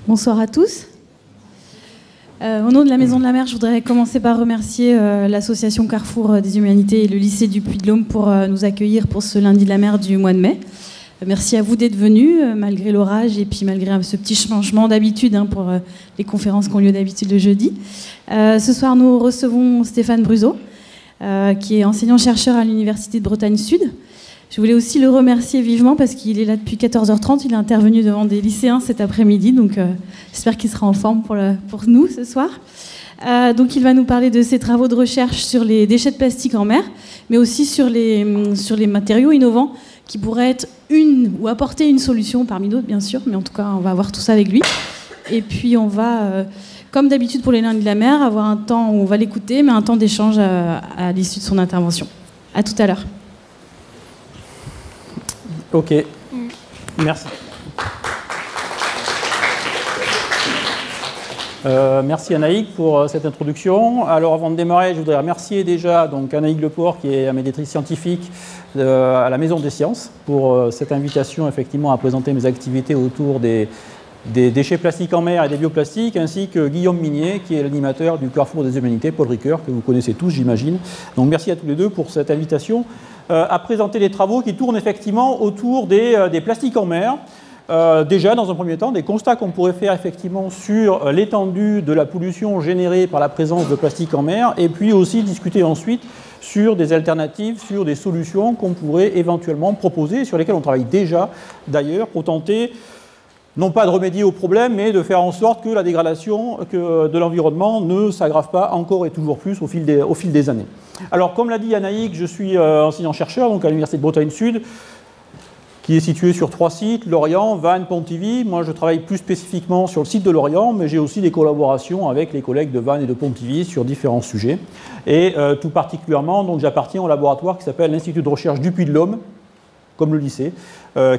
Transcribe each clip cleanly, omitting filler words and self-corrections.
Bonsoir à tous. Au nom de la Maison de la Mer, je voudrais commencer par remercier l'association Carrefour des Humanités et le lycée du Puy-de-Dôme pour nous accueillir pour ce lundi de la mer du mois de mai. Merci à vous d'être venus, malgré l'orage et puis malgré ce petit changement d'habitude pour les conférences qui ont lieu d'habitude le jeudi. Ce soir, nous recevons Stéphane Bruzo, qui est enseignant-chercheur à l'Université de Bretagne Sud. Je voulais aussi le remercier vivement parce qu'il est là depuis 14h30. Il est intervenu devant des lycéens cet après-midi, donc j'espère qu'il sera en forme pour nous ce soir. Donc il va nous parler de ses travaux de recherche sur les déchets de plastique en mer, mais aussi sur les matériaux innovants qui pourraient être ou apporter une solution parmi d'autres, bien sûr, mais en tout cas, on va voir tout ça avec lui. Et puis on va, comme d'habitude pour les lundis de la mer, avoir un temps où on va l'écouter, mais un temps d'échange à l'issue de son intervention. À tout à l'heure. Ok, merci. Merci Anaïg pour cette introduction. Alors avant de démarrer, je voudrais remercier déjà Anaïg Leport, qui est médiatrice scientifique à la Maison des Sciences, pour cette invitation effectivement à présenter mes activités autour des déchets plastiques en mer et des bioplastiques, ainsi que Guillaume Minier, qui est l'animateur du Carrefour des Humanités, Paul Ricoeur, que vous connaissez tous, j'imagine. Donc merci à tous les deux pour cette invitation à présenter les travaux qui tournent effectivement autour des plastiques en mer. Déjà, dans un premier temps, des constats qu'on pourrait faire effectivement sur l'étendue de la pollution générée par la présence de plastique en mer, et puis aussi discuter ensuite sur des alternatives, sur des solutions qu'on pourrait éventuellement proposer, sur lesquelles on travaille déjà d'ailleurs, pour tenter non pas de remédier au problème, mais de faire en sorte que la dégradation de l'environnement ne s'aggrave pas encore et toujours plus au fil des années. Alors, comme l'a dit Anaïg, je suis enseignant-chercheur à l'Université de Bretagne Sud, qui est située sur 3 sites, Lorient, Vannes, Pontivy. Moi, je travaille plus spécifiquement sur le site de Lorient, mais j'ai aussi des collaborations avec les collègues de Vannes et de Pontivy sur différents sujets. Et tout particulièrement, j'appartiens au laboratoire qui s'appelle l'Institut de recherche du Puy-de-Dôme, comme le lycée,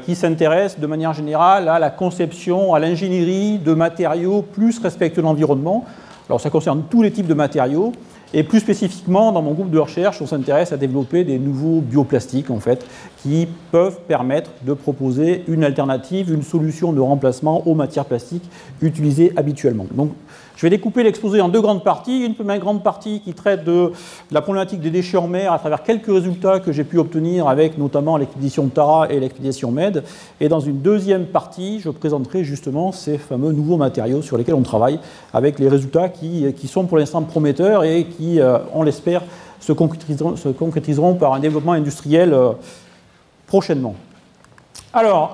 qui s'intéresse de manière générale à la conception, à l'ingénierie de matériaux plus respectueux de l'environnement. Alors ça concerne tous les types de matériaux, et plus spécifiquement, dans mon groupe de recherche, on s'intéresse à développer des nouveaux bioplastiques, en fait, qui peuvent permettre de proposer une alternative, une solution de remplacement aux matières plastiques utilisées habituellement. Donc, je vais découper l'exposé en deux grandes parties. Une première grande partie qui traite de la problématique des déchets en mer à travers quelques résultats que j'ai pu obtenir avec notamment l'expédition Tara et l'expédition Med. Et dans une deuxième partie, je présenterai justement ces fameux nouveaux matériaux sur lesquels on travaille avec les résultats qui sont pour l'instant prometteurs et qui, on l'espère, se concrétiseront par un développement industriel prochainement. Alors,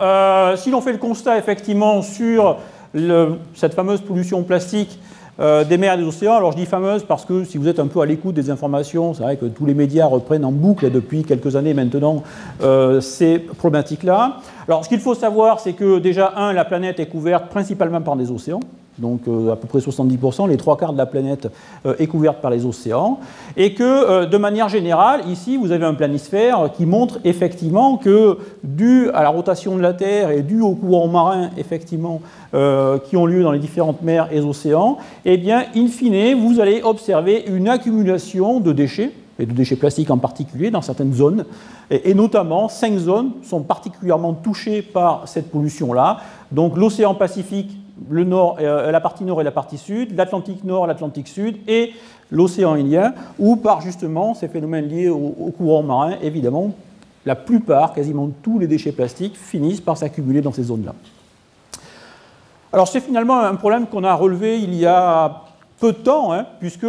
si l'on fait le constat effectivement sur cette fameuse pollution plastique des mers et des océans, alors je dis fameuse parce que si vous êtes un peu à l'écoute des informations, c'est vrai que tous les médias reprennent en boucle depuis quelques années maintenant ces problématiques-là. Alors ce qu'il faut savoir, c'est que déjà, la planète est couverte principalement par des océans. Donc à peu près 70%, les 3/4 de la planète est couverte par les océans, et que de manière générale, ici vous avez un planisphère qui montre effectivement que, dû à la rotation de la Terre et dû aux courants marins effectivement qui ont lieu dans les différentes mers et océans, eh bien, in fine, vous allez observer une accumulation de déchets, et de déchets plastiques en particulier, dans certaines zones, et notamment 5 zones sont particulièrement touchées par cette pollution-là. Donc l'océan Pacifique, le nord, la partie nord et la partie sud, l'Atlantique nord, l'Atlantique sud et l'océan Indien, où par justement ces phénomènes liés au courant marin, évidemment, la plupart, quasiment tous les déchets plastiques finissent par s'accumuler dans ces zones-là. Alors c'est finalement un problème qu'on a relevé il y a peu de temps, puisque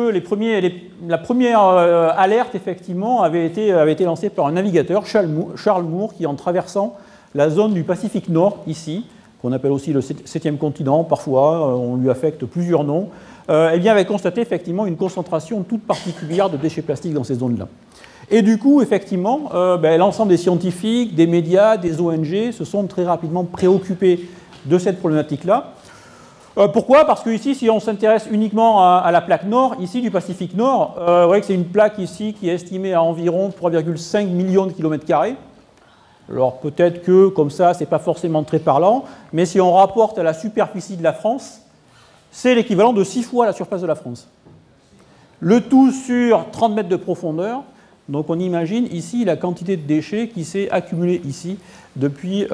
la première alerte effectivement avait été lancée par un navigateur, Charles Moore, qui en traversant la zone du Pacifique Nord, ici, qu'on appelle aussi le 7e continent, parfois, on lui affecte plusieurs noms, eh bien, avait constaté effectivement une concentration toute particulière de déchets plastiques dans ces zones-là. Et du coup, effectivement, l'ensemble des scientifiques, des médias, des ONG se sont très rapidement préoccupés de cette problématique-là. Pourquoi? Parce que ici, si on s'intéresse uniquement à la plaque nord, ici du Pacifique Nord, vous voyez que c'est une plaque ici qui est estimée à environ 3,5 millions de kilomètres carrés. Alors peut-être que, comme ça, ce n'est pas forcément très parlant, mais si on rapporte à la superficie de la France, c'est l'équivalent de 6 fois la surface de la France. Le tout sur 30 mètres de profondeur. Donc on imagine ici la quantité de déchets qui s'est accumulée ici depuis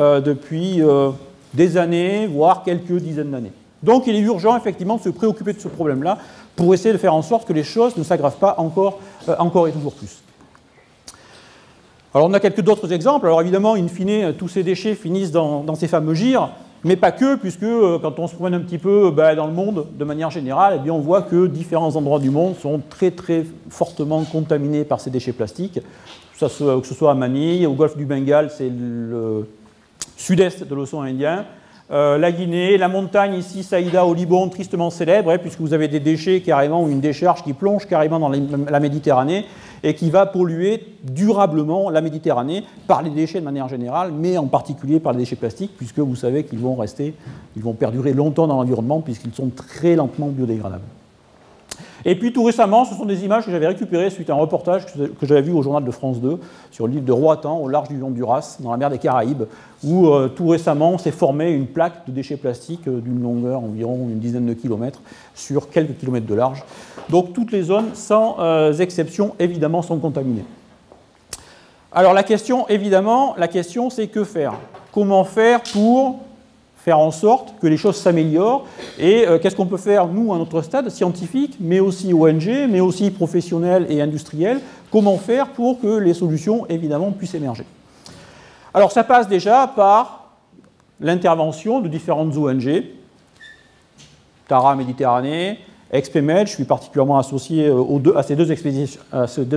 des années, voire quelques dizaines d'années. Donc il est urgent effectivement de se préoccuper de ce problème-là pour essayer de faire en sorte que les choses ne s'aggravent pas encore et toujours plus. Alors on a quelques d'autres exemples. Alors évidemment, in fine, tous ces déchets finissent dans ces fameux gyres, mais pas que, puisque quand on se promène un petit peu dans le monde, de manière générale, eh bien, on voit que différents endroits du monde sont très très fortement contaminés par ces déchets plastiques, que ce soit à Manille, au golfe du Bengale, c'est le sud-est de l'océan Indien, la Guinée, la montagne ici, Saïda au Liban, tristement célèbre, puisque vous avez des déchets carrément, ou une décharge qui plonge carrément dans la Méditerranée et qui va polluer durablement la Méditerranée par les déchets de manière générale, mais en particulier par les déchets plastiques, puisque vous savez qu'ils vont perdurer longtemps dans l'environnement, puisqu'ils sont très lentement biodégradables. Et puis tout récemment, ce sont des images que j'avais récupérées suite à un reportage que j'avais vu au journal de France 2 sur l'île de Roatan, au large du Honduras, dans la mer des Caraïbes, où tout récemment s'est formée une plaque de déchets plastiques d'une longueur environ une dizaine de kilomètres sur quelques kilomètres de large. Donc toutes les zones, sans exception, évidemment, sont contaminées. Alors la question, évidemment, c'est que faire? Comment faire pour faire en sorte que les choses s'améliorent et qu'est-ce qu'on peut faire, nous, à notre stade scientifique, mais aussi ONG, mais aussi professionnels et industriels, comment faire pour que les solutions, évidemment, puissent émerger. Alors ça passe déjà par l'intervention de différentes ONG, Tara Méditerranée, Expémed, je suis particulièrement associé à ces deux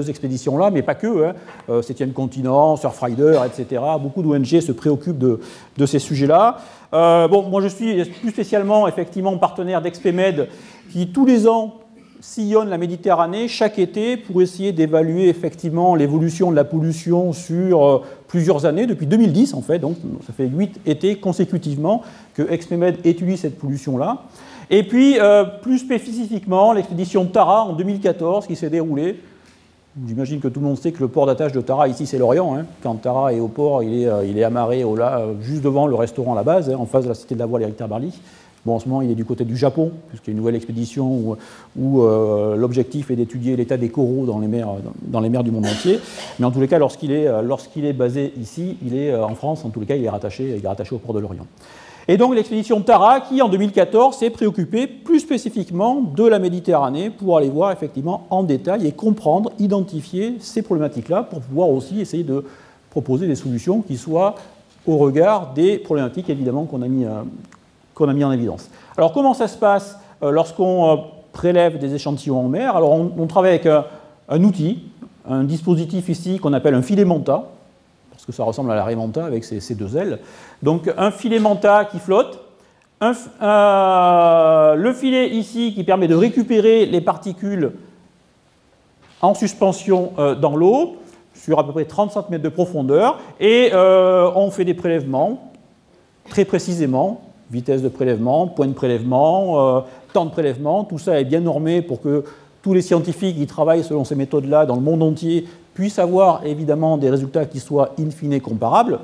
expéditions-là, mais pas que, Septième Continent, Surfrider, etc. Beaucoup d'ONG se préoccupent de ces sujets-là. Bon, moi je suis plus spécialement effectivement partenaire d'Expémed qui tous les ans sillonne la Méditerranée chaque été pour essayer d'évaluer effectivement l'évolution de la pollution sur plusieurs années, depuis 2010 en fait, donc ça fait 8 étés consécutivement que Expémed étudie cette pollution-là. Et puis, plus spécifiquement, l'expédition Tara en 2014 qui s'est déroulée. J'imagine que tout le monde sait que le port d'attache de Tara, ici, c'est l'Orient. Quand Tara est au port, il est amarré juste devant le restaurant à la base, en face de la Cité de la Voile, Éric Tabarly. Bon, en ce moment, il est du côté du Japon, puisqu'il y a une nouvelle expédition où l'objectif est d'étudier l'état des coraux dans les mers du monde entier. Mais en tous les cas, lorsqu'il est basé ici, il est en France, en tous les cas, il est rattaché au port de l'Orient. Et donc l'expédition Tara qui, en 2014, s'est préoccupée plus spécifiquement de la Méditerranée pour aller voir effectivement en détail et comprendre, identifier ces problématiques-là pour pouvoir aussi essayer de proposer des solutions qui soient au regard des problématiques évidemment qu'on a mis en évidence. Alors comment ça se passe lorsqu'on prélève des échantillons en mer? Alors on travaille avec un outil, un dispositif ici qu'on appelle un filet manta, parce que ça ressemble à la raie manta avec ses deux ailes. Donc un filet manta qui flotte, le filet ici qui permet de récupérer les particules en suspension dans l'eau, sur à peu près 30 cm de profondeur, et on fait des prélèvements très précisément, vitesse de prélèvement, point de prélèvement, temps de prélèvement, tout ça est bien normé pour que tous les scientifiques qui travaillent selon ces méthodes-là dans le monde entier puissent avoir évidemment des résultats qui soient in fine comparables.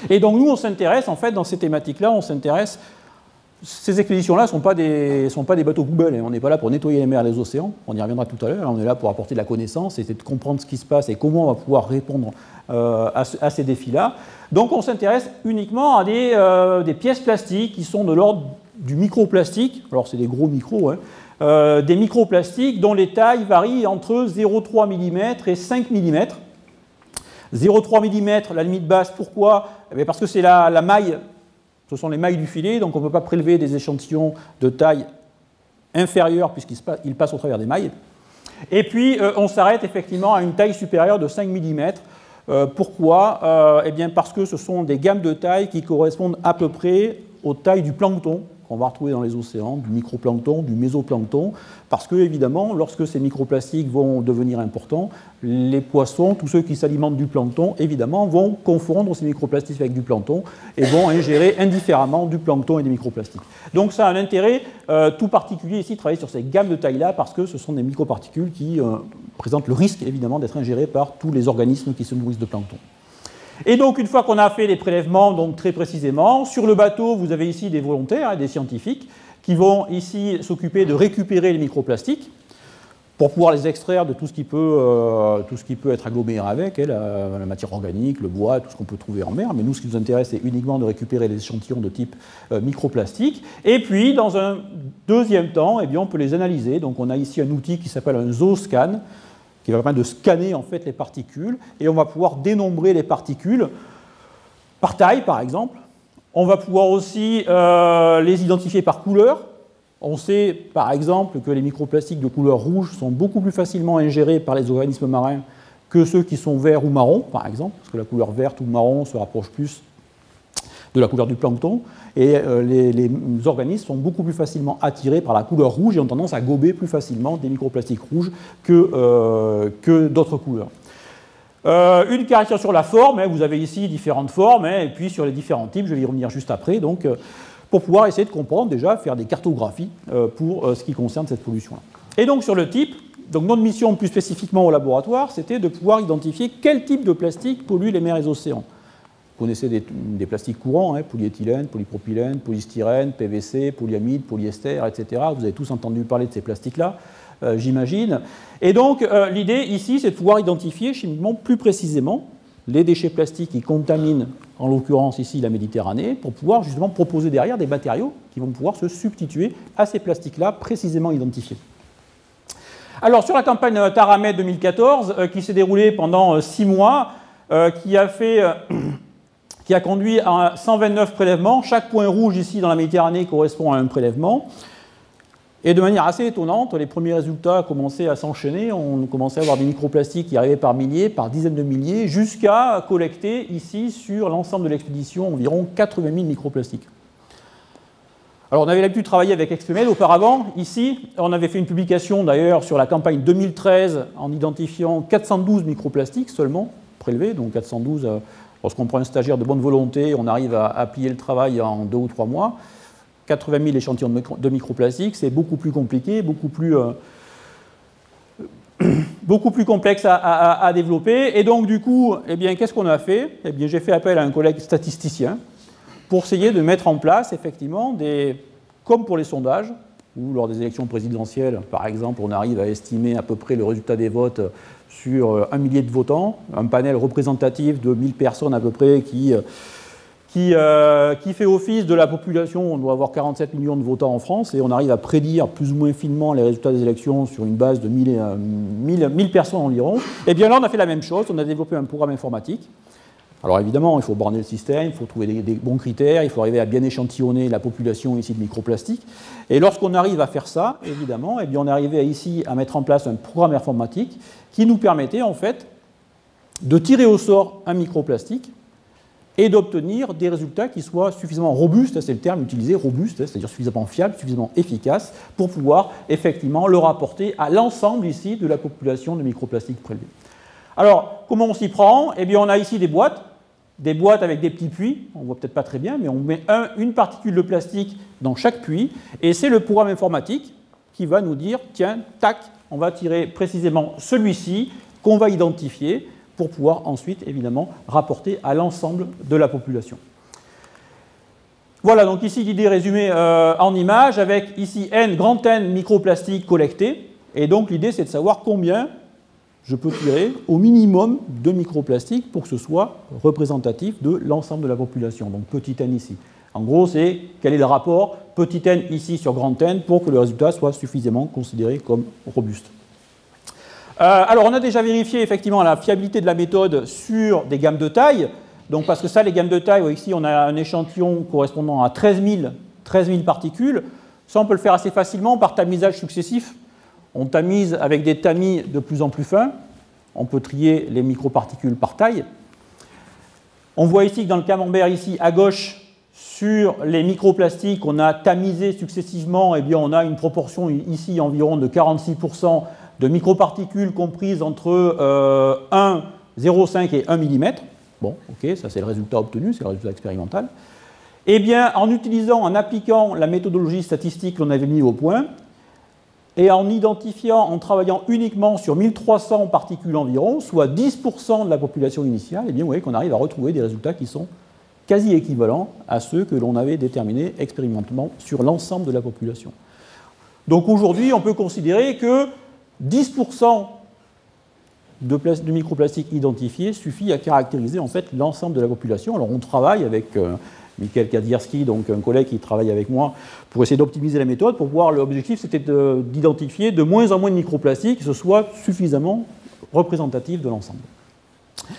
Et donc nous, on s'intéresse, en fait, dans ces thématiques-là, ces expéditions-là ne sont pas des bateaux poubelles, on n'est pas là pour nettoyer les mers et les océans, on y reviendra tout à l'heure, on est là pour apporter de la connaissance, et de comprendre ce qui se passe et comment on va pouvoir répondre à ces défis-là. Donc on s'intéresse uniquement à des pièces plastiques qui sont de l'ordre du microplastique, alors c'est des gros micros, des microplastiques dont les tailles varient entre 0,3 mm et 5 mm. 0,3 mm, la limite basse, pourquoi? Parce que c'est la maille, ce sont les mailles du filet, donc on ne peut pas prélever des échantillons de taille inférieure puisqu'ils passent au travers des mailles. Et puis on s'arrête effectivement à une taille supérieure de 5 mm. Pourquoi? Eh bien parce que ce sont des gammes de tailles qui correspondent à peu près aux tailles du plancton qu'on va retrouver dans les océans, du microplancton, du mésoplancton, parce que, évidemment, lorsque ces microplastiques vont devenir importants, les poissons, tous ceux qui s'alimentent du plancton, évidemment, vont confondre ces microplastiques avec du plancton et vont ingérer indifféremment du plancton et des microplastiques. Donc ça a un intérêt tout particulier ici de travailler sur ces gammes de taille-là, parce que ce sont des microparticules qui présentent le risque, évidemment, d'être ingérées par tous les organismes qui se nourrissent de plancton. Et donc, une fois qu'on a fait les prélèvements, donc très précisément, sur le bateau, vous avez ici des volontaires, des scientifiques, qui vont ici s'occuper de récupérer les microplastiques. pour pouvoir les extraire de tout ce qui peut être aggloméré avec, la matière organique, le bois, tout ce qu'on peut trouver en mer. Mais nous, ce qui nous intéresse, c'est uniquement de récupérer les échantillons de type microplastique. Et puis, dans un deuxième temps, eh bien, on peut les analyser. Donc, on a ici un outil qui s'appelle un zooscan, qui va permettre de scanner en fait les particules. Et on va pouvoir dénombrer les particules par taille, par exemple. On va pouvoir aussi les identifier par couleur. On sait, par exemple, que les microplastiques de couleur rouge sont beaucoup plus facilement ingérés par les organismes marins que ceux qui sont verts ou marrons, par exemple, parce que la couleur verte ou marron se rapproche plus de la couleur du plancton, et les organismes sont beaucoup plus facilement attirés par la couleur rouge et ont tendance à gober plus facilement des microplastiques rouges que d'autres couleurs. Une caractéristique sur la forme, vous avez ici différentes formes, et puis sur les différents types, je vais y revenir juste après, donc, pour pouvoir essayer de comprendre, déjà, faire des cartographies pour ce qui concerne cette pollution-là. Et donc sur le type, donc notre mission plus spécifiquement au laboratoire, c'était de pouvoir identifier quel type de plastique pollue les mers et les océans. Vous connaissez des plastiques courants, polyéthylène, polypropylène, polystyrène, PVC, polyamide, polyester, etc. Vous avez tous entendu parler de ces plastiques-là, j'imagine. Et donc l'idée ici, c'est de pouvoir identifier chimiquement plus précisément les déchets plastiques qui contaminent, en l'occurrence ici la Méditerranée, pour pouvoir justement proposer derrière des matériaux qui vont pouvoir se substituer à ces plastiques-là précisément identifiés. Alors sur la campagne Taramed 2014, qui s'est déroulée pendant 6 mois, qui a conduit à 129 prélèvements, chaque point rouge ici dans la Méditerranée correspond à un prélèvement. Et de manière assez étonnante, les premiers résultats commençaient à s'enchaîner. On commençait à avoir des microplastiques qui arrivaient par milliers, par dizaines de milliers, jusqu'à collecter ici sur l'ensemble de l'expédition environ 80 000 microplastiques. Alors on avait l'habitude de travailler avec Expemed auparavant. Ici, on avait fait une publication d'ailleurs sur la campagne 2013 en identifiant 412 microplastiques seulement prélevés. Donc 412, lorsqu'on prend un stagiaire de bonne volonté, on arrive à plier le travail en 2 ou 3 mois. 80 000 échantillons de microplastiques, c'est beaucoup plus compliqué, beaucoup plus complexe à développer. Et donc, du coup, eh bien, qu'est-ce qu'on a fait? Eh bien, j'ai fait appel à un collègue statisticien pour essayer de mettre en place, effectivement, comme pour les sondages, où lors des élections présidentielles, par exemple, on arrive à estimer à peu près le résultat des votes sur 1 millier de votants, un panel représentatif de 1000 personnes à peu près qui fait office de la population. On doit avoir 47 millions de votants en France et on arrive à prédire plus ou moins finement les résultats des élections sur une base de 1000 personnes environ. Et bien là, on a fait la même chose, on a développé un programme informatique. Alors évidemment, il faut borner le système, il faut trouver des bons critères, il faut arriver à bien échantillonner la population ici de microplastiques. Et lorsqu'on arrive à faire ça, évidemment, eh bien, on est arrivé ici à mettre en place un programme informatique qui nous permettait en fait de tirer au sort un microplastique et d'obtenir des résultats qui soient suffisamment robustes, c'est le terme utilisé, robuste, c'est-à-dire suffisamment fiable, suffisamment efficace, pour pouvoir effectivement le rapporter à l'ensemble ici de la population de microplastiques prélevés. Alors, comment on s'y prend? Eh bien, on a ici des boîtes avec des petits puits, on ne voit peut-être pas très bien, mais on met une particule de plastique dans chaque puits, et c'est le programme informatique qui va nous dire, tiens, tac, on va tirer précisément celui-ci qu'on va identifier, pour pouvoir ensuite, évidemment, rapporter à l'ensemble de la population. Voilà, donc ici l'idée résumée en images, avec ici grand N microplastiques collectés, et donc l'idée c'est de savoir combien je peux tirer au minimum de microplastiques pour que ce soit représentatif de l'ensemble de la population, donc petit n ici. En gros, c'est quel est le rapport petit n ici sur grand N pour que le résultat soit suffisamment considéré comme robuste. Alors, on a déjà vérifié effectivement la fiabilité de la méthode sur des gammes de taille. Donc, parce que ça, les gammes de taille, ici, on a un échantillon correspondant à 13 000 particules. Ça, on peut le faire assez facilement par tamisage successif. On tamise avec des tamis de plus en plus fins. On peut trier les microparticules par taille. On voit ici que dans le camembert, ici, à gauche, sur les microplastiques, on a tamisé successivement, eh bien, on a une proportion ici environ de 46% de microparticules comprises entre 0,5 et 1 mm. Bon, ok, ça c'est le résultat obtenu, c'est le résultat expérimental. Eh bien, en appliquant la méthodologie statistique qu'on avait mis au point, et en identifiant, en travaillant uniquement sur 1300 particules environ, soit 10% de la population initiale, eh bien, vous voyez qu'on arrive à retrouver des résultats qui sont quasi équivalents à ceux que l'on avait déterminés expérimentalement sur l'ensemble de la population. Donc aujourd'hui, on peut considérer que 10% de microplastiques identifiés suffit à caractériser en fait l'ensemble de la population. Alors on travaille avec Michael Kadzierski, donc un collègue qui travaille avec moi, pour essayer d'optimiser la méthode, pour voir l'objectif c'était d'identifier de moins en moins de microplastiques, que ce soit suffisamment représentatif de l'ensemble.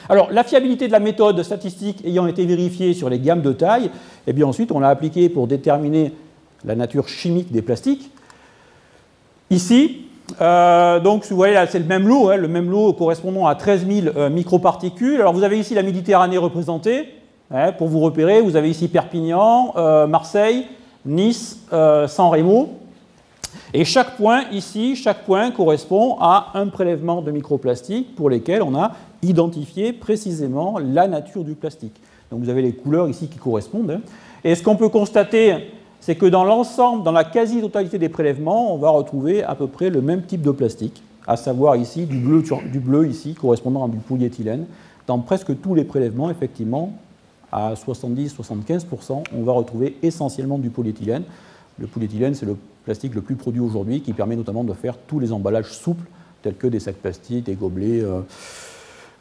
Alors, la fiabilité de la méthode statistique ayant été vérifiée sur les gammes de taille, et bien ensuite on l'a appliquée pour déterminer la nature chimique des plastiques. Ici, donc vous voyez là, c'est le même lot correspondant à 13 000 microparticules. Alors vous avez ici la Méditerranée représentée, pour vous repérer, vous avez ici Perpignan, Marseille, Nice, San Remo. Et chaque point ici, chaque point correspond à un prélèvement de microplastiques pour lesquels on a identifié précisément la nature du plastique. Donc vous avez les couleurs ici qui correspondent. Et ce qu'on peut constater, c'est que dans l'ensemble, dans la quasi-totalité des prélèvements, on va retrouver à peu près le même type de plastique, à savoir ici du bleu ici, correspondant à du polyéthylène. Dans presque tous les prélèvements, effectivement, à 70-75%, on va retrouver essentiellement du polyéthylène. Le polyéthylène, c'est le plastique le plus produit aujourd'hui, qui permet notamment de faire tous les emballages souples, tels que des sacs plastiques, des gobelets,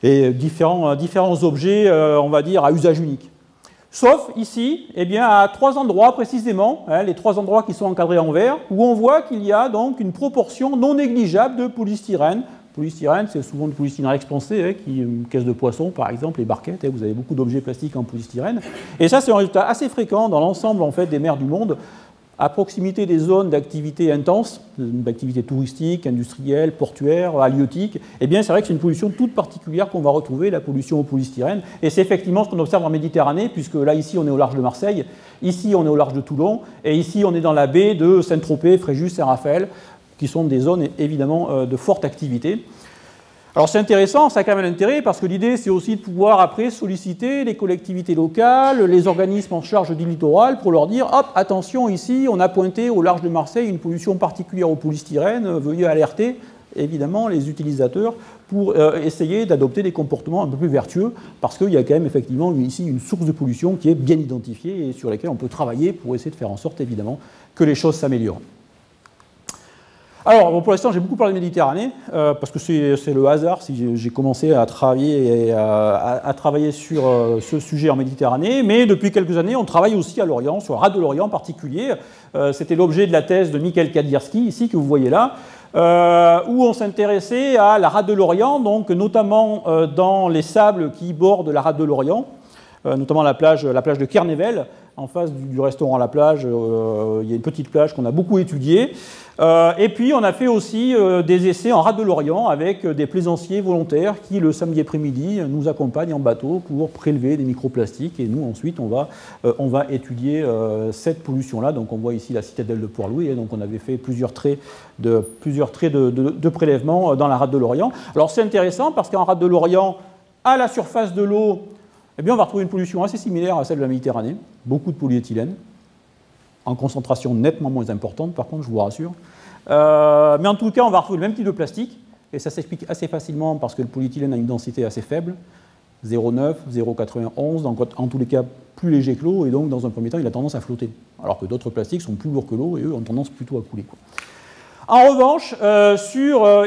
et différents objets, on va dire, à usage unique. Sauf ici, eh bien, à 3 endroits précisément, les 3 endroits qui sont encadrés en vert, où on voit qu'il y a donc une proportion non négligeable de polystyrène. Polystyrène, c'est souvent du polystyrène expansé, qui une caisse de poisson par exemple, les barquettes, vous avez beaucoup d'objets plastiques en polystyrène. Et ça, c'est un résultat assez fréquent dans l'ensemble en fait, des mers du monde, à proximité des zones d'activité intense, d'activité touristique, industrielle, portuaire, halieutique. Eh bien, c'est vrai que c'est une pollution toute particulière qu'on va retrouver, la pollution au polystyrène. Et c'est effectivement ce qu'on observe en Méditerranée, puisque là, ici, on est au large de Marseille, ici, on est au large de Toulon, et ici, on est dans la baie de Saint-Tropez, Fréjus, Saint-Raphaël, qui sont des zones évidemment de forte activité. Alors c'est intéressant, ça a quand même un intérêt, parce que l'idée c'est aussi de pouvoir après solliciter les collectivités locales, les organismes en charge du littoral, pour leur dire, hop, attention ici, on a pointé au large de Marseille une pollution particulière au polystyrène, veuillez alerter évidemment les utilisateurs pour essayer d'adopter des comportements un peu plus vertueux, parce qu'il y a quand même effectivement ici une source de pollution qui est bien identifiée et sur laquelle on peut travailler pour essayer de faire en sorte évidemment que les choses s'améliorent. Alors, bon, pour l'instant, j'ai beaucoup parlé de Méditerranée, parce que c'est le hasard si j'ai commencé à travailler, à travailler sur ce sujet en Méditerranée, mais depuis quelques années, on travaille aussi à l'Orient, sur la rade de l'Orient en particulier. C'était l'objet de la thèse de Michael Kadzierski, ici, que vous voyez là, où on s'intéressait à la rade de l'Orient, donc notamment dans les sables qui bordent la rade de l'Orient, notamment la plage de Kernevel, en face du restaurant à la plage. Il y a une petite plage qu'on a beaucoup étudiée. Et puis on a fait aussi des essais en rade de l'Orient avec des plaisanciers volontaires qui, le samedi après-midi, nous accompagnent en bateau pour prélever des microplastiques. Et nous, ensuite, on va étudier cette pollution-là. Donc on voit ici la citadelle de Port-Louis. Et donc on avait fait plusieurs traits de prélèvement dans la rade de l'Orient. Alors c'est intéressant parce qu'en rade de l'Orient, à la surface de l'eau, eh bien, on va retrouver une pollution assez similaire à celle de la Méditerranée. Beaucoup de polyéthylène, en concentration nettement moins importante, par contre, je vous rassure. Mais en tout cas, on va retrouver le même type de plastique, et ça s'explique assez facilement parce que le polyéthylène a une densité assez faible, 0,9, 0,91, donc en tous les cas plus léger que l'eau, et donc dans un premier temps, il a tendance à flotter. Alors que d'autres plastiques sont plus lourds que l'eau, et eux ont tendance plutôt à couler, quoi. En revanche,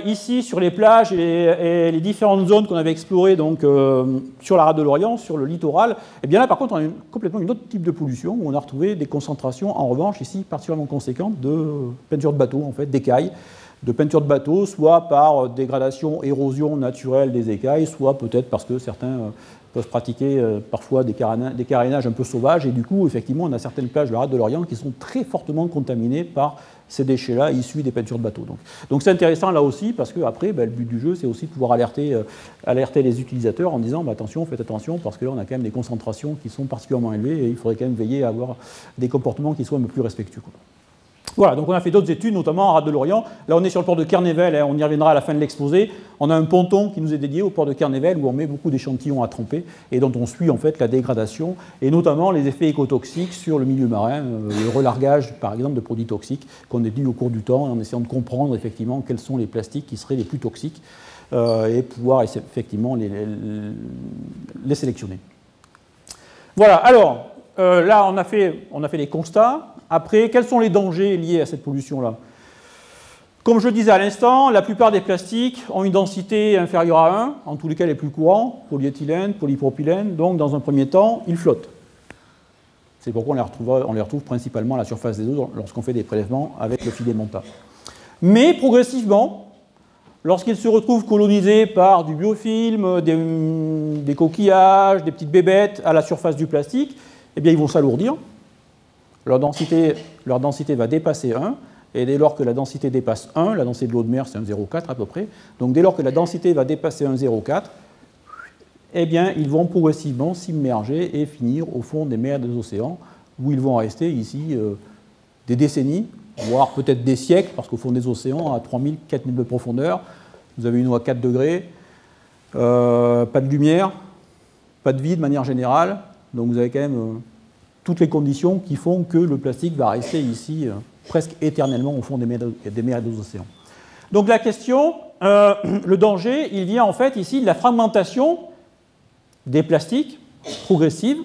ici, sur les plages et les différentes zones qu'on avait explorées donc, sur la rade de l'Orient, sur le littoral, eh bien là, par contre, on a complètement une autre type de pollution, où on a retrouvé des concentrations, en revanche, ici, particulièrement conséquentes de peinture de bateau, en fait, d'écailles, de peinture de bateau, soit par dégradation, érosion naturelle des écailles, soit peut-être parce que certains peuvent pratiquer parfois des carénages un peu sauvages, et du coup, effectivement, on a certaines plages de la rade de l'Orient qui sont très fortement contaminées par ces déchets-là issus des peintures de bateaux. Donc c'est intéressant là aussi, parce qu'après, le but du jeu, c'est aussi de pouvoir alerter les utilisateurs en disant attention, faites attention, parce que là, on a quand même des concentrations qui sont particulièrement élevées, et il faudrait quand même veiller à avoir des comportements qui soient un peu plus respectueux, quoi. Voilà, donc on a fait d'autres études, notamment en rade de l'Orient. Là, on est sur le port de Kernevel, on y reviendra à la fin de l'exposé. On a un ponton qui nous est dédié au port de Kernevel, où on met beaucoup d'échantillons à tremper, et dont on suit en fait la dégradation, et notamment les effets écotoxiques sur le milieu marin, le relargage, par exemple, de produits toxiques, qu'on étudie au cours du temps, en essayant de comprendre effectivement quels sont les plastiques qui seraient les plus toxiques, et pouvoir effectivement les sélectionner. Voilà, alors, là, on a fait les constats. Après, quels sont les dangers liés à cette pollution-là? Comme je le disais à l'instant, la plupart des plastiques ont une densité inférieure à 1, en tous les cas les plus courants, polyéthylène, polypropylène, donc dans un premier temps, ils flottent. C'est pourquoi on les retrouve principalement à la surface des eaux lorsqu'on fait des prélèvements avec le filet montage. Mais progressivement, lorsqu'ils se retrouvent colonisés par du biofilm, des coquillages, des petites bébêtes à la surface du plastique, eh bien ils vont s'alourdir. Leur densité va dépasser 1. Et dès lors que la densité dépasse 1, la densité de l'eau de mer c'est 1,04 à peu près, donc dès lors que la densité va dépasser 1,04, eh bien ils vont progressivement s'immerger et finir au fond des mers et des océans, où ils vont rester ici des décennies, voire peut-être des siècles, parce qu'au fond des océans, à 3000, 4000 de profondeur, vous avez une eau à 4 degrés, pas de lumière, pas de vie de manière générale, donc vous avez quand même toutes les conditions qui font que le plastique va rester ici presque éternellement au fond des mers et des océans. Donc la question, le danger, il vient en fait ici de la fragmentation des plastiques progressive,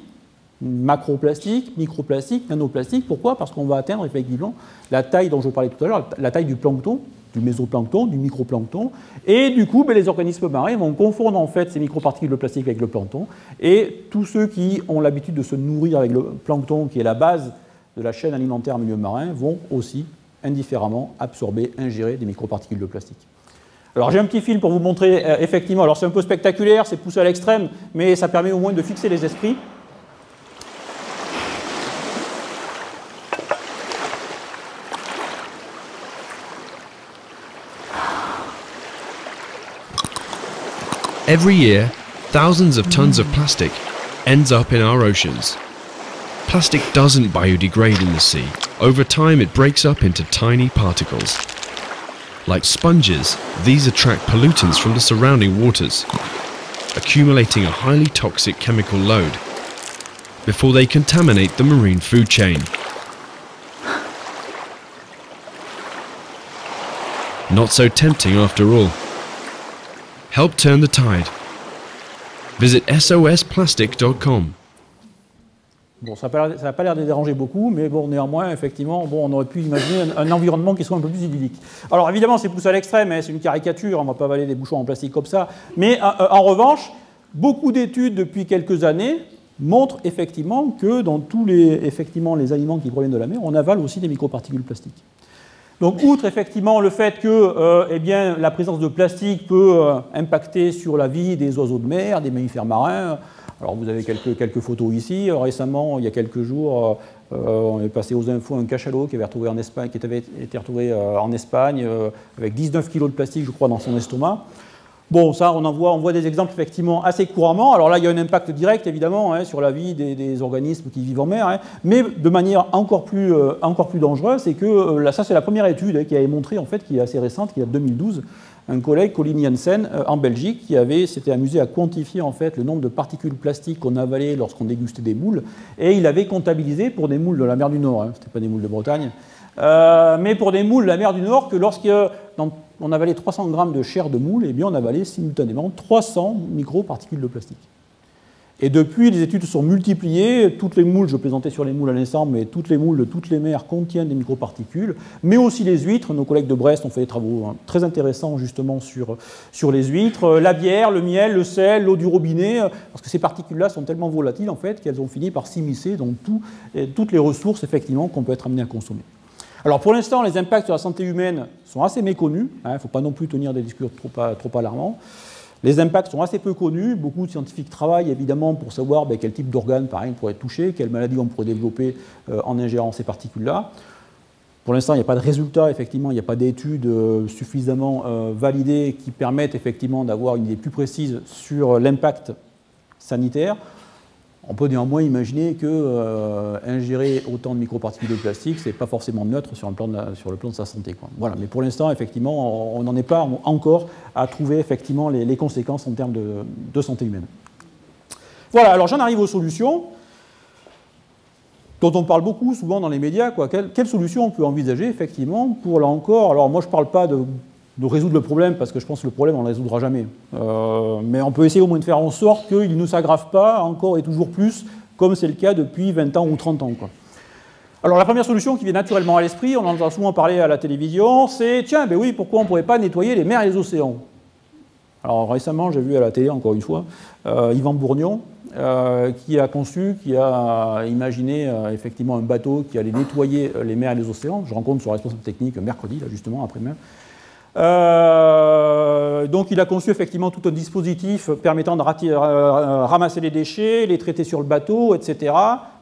macroplastiques, microplastiques, nanoplastiques. Pourquoi? Parce qu'on va atteindre effectivement la taille dont je parlais tout à l'heure, la taille du plancton, du mésoplancton, du microplancton, et du coup, les organismes marins vont confondre en fait ces microparticules de plastique avec le plancton, et tous ceux qui ont l'habitude de se nourrir avec le plancton, qui est la base de la chaîne alimentaire en milieu marin, vont aussi indifféremment absorber, ingérer des microparticules de plastique. Alors j'ai un petit film pour vous montrer, effectivement, alors c'est un peu spectaculaire, c'est poussé à l'extrême, mais ça permet au moins de fixer les esprits. Every year, thousands of tons of plastic ends up in our oceans. Plastic doesn't biodegrade in the sea. Over time, it breaks up into tiny particles. Like sponges, these attract pollutants from the surrounding waters, accumulating a highly toxic chemical load before they contaminate the marine food chain. Not so tempting after all. Help turn the tide. Visit sosplastic.com. Bon, ça n'a pas l'air de déranger beaucoup, mais bon, néanmoins, effectivement, bon, on aurait pu imaginer un environnement qui soit un peu plus idyllique. Alors évidemment, c'est poussé à l'extrême, hein, c'est une caricature, on ne va pas avaler des bouchons en plastique comme ça, mais en revanche, beaucoup d'études depuis quelques années montrent effectivement que dans tous les aliments qui proviennent de la mer, on avale aussi des microparticules plastiques. Donc, outre effectivement le fait que eh bien, la présence de plastique peut impacter sur la vie des oiseaux de mer, des mammifères marins. Alors, vous avez quelques photos ici. Récemment, il y a quelques jours, on est passé aux infos un cachalot qui avait retrouvé en Espagne, qui avait été retrouvé en Espagne avec 19 kg de plastique, je crois, dans son estomac. Bon, ça, on voit des exemples effectivement assez couramment. Alors là, il y a un impact direct, évidemment, hein, sur la vie des organismes qui vivent en mer, hein, mais de manière encore plus dangereuse, c'est que là, ça, c'est la première étude hein, qui avait montré, en fait, qui est assez récente, qui est de 2012, un collègue, Colin Janssen, en Belgique, qui s'était amusé à quantifier, en fait, le nombre de particules plastiques qu'on avalait lorsqu'on dégustait des moules, et il avait comptabilisé pour des moules de la mer du Nord, hein, c'était pas des moules de Bretagne, mais pour des moules de la mer du Nord, que lorsqu'on avalait 300 grammes de chair de moule, eh bien on avalait simultanément 300 microparticules de plastique. Et depuis, les études se sont multipliées. Toutes les moules, je plaisantais sur les moules à l'instant, mais toutes les moules de toutes les mers contiennent des microparticules, mais aussi les huîtres. Nos collègues de Brest ont fait des travaux très intéressants justement sur les huîtres. La bière, le miel, le sel, l'eau du robinet, parce que ces particules-là sont tellement volatiles en fait qu'elles ont fini par s'immiscer dans toutes les ressources effectivement qu'on peut être amené à consommer. Alors pour l'instant, les impacts sur la santé humaine sont assez méconnus. Il ne faut pas non plus tenir des discours trop alarmants. Les impacts sont assez peu connus. Beaucoup de scientifiques travaillent évidemment pour savoir quel type d'organes, par exemple, pourrait être touché, quelles maladies on pourrait développer en ingérant ces particules-là. Pour l'instant, il n'y a pas de résultats, effectivement, il n'y a pas d'études suffisamment validées qui permettent effectivement d'avoir une idée plus précise sur l'impact sanitaire. On peut néanmoins imaginer que ingérer autant de microparticules de plastique, ce n'est pas forcément neutre sur le plan de sa santé, quoi. Voilà. Mais pour l'instant, effectivement, on n'en est pas encore à trouver effectivement les conséquences en termes de santé humaine. Voilà, alors j'en arrive aux solutions, dont on parle beaucoup souvent dans les médias. Quelles solutions on peut envisager effectivement pour, là encore, alors moi je ne parle pas de résoudre le problème, parce que je pense que le problème, on ne le résoudra jamais. Mais on peut essayer au moins de faire en sorte qu'il ne s'aggrave pas encore et toujours plus, comme c'est le cas depuis 20 ans ou 30 ans, quoi. Alors la première solution qui vient naturellement à l'esprit, on en a souvent parlé à la télévision, c'est tiens, ben oui, pourquoi on ne pourrait pas nettoyer les mers et les océans? Alors récemment, j'ai vu à la télé, encore une fois, Yvan Bourgnon, qui a conçu, qui a imaginé effectivement un bateau qui allait nettoyer les mers et les océans. Je rencontre son responsable technique mercredi, là, justement, après-demain. Donc il a conçu effectivement tout un dispositif permettant de ramasser les déchets, les traiter sur le bateau, etc.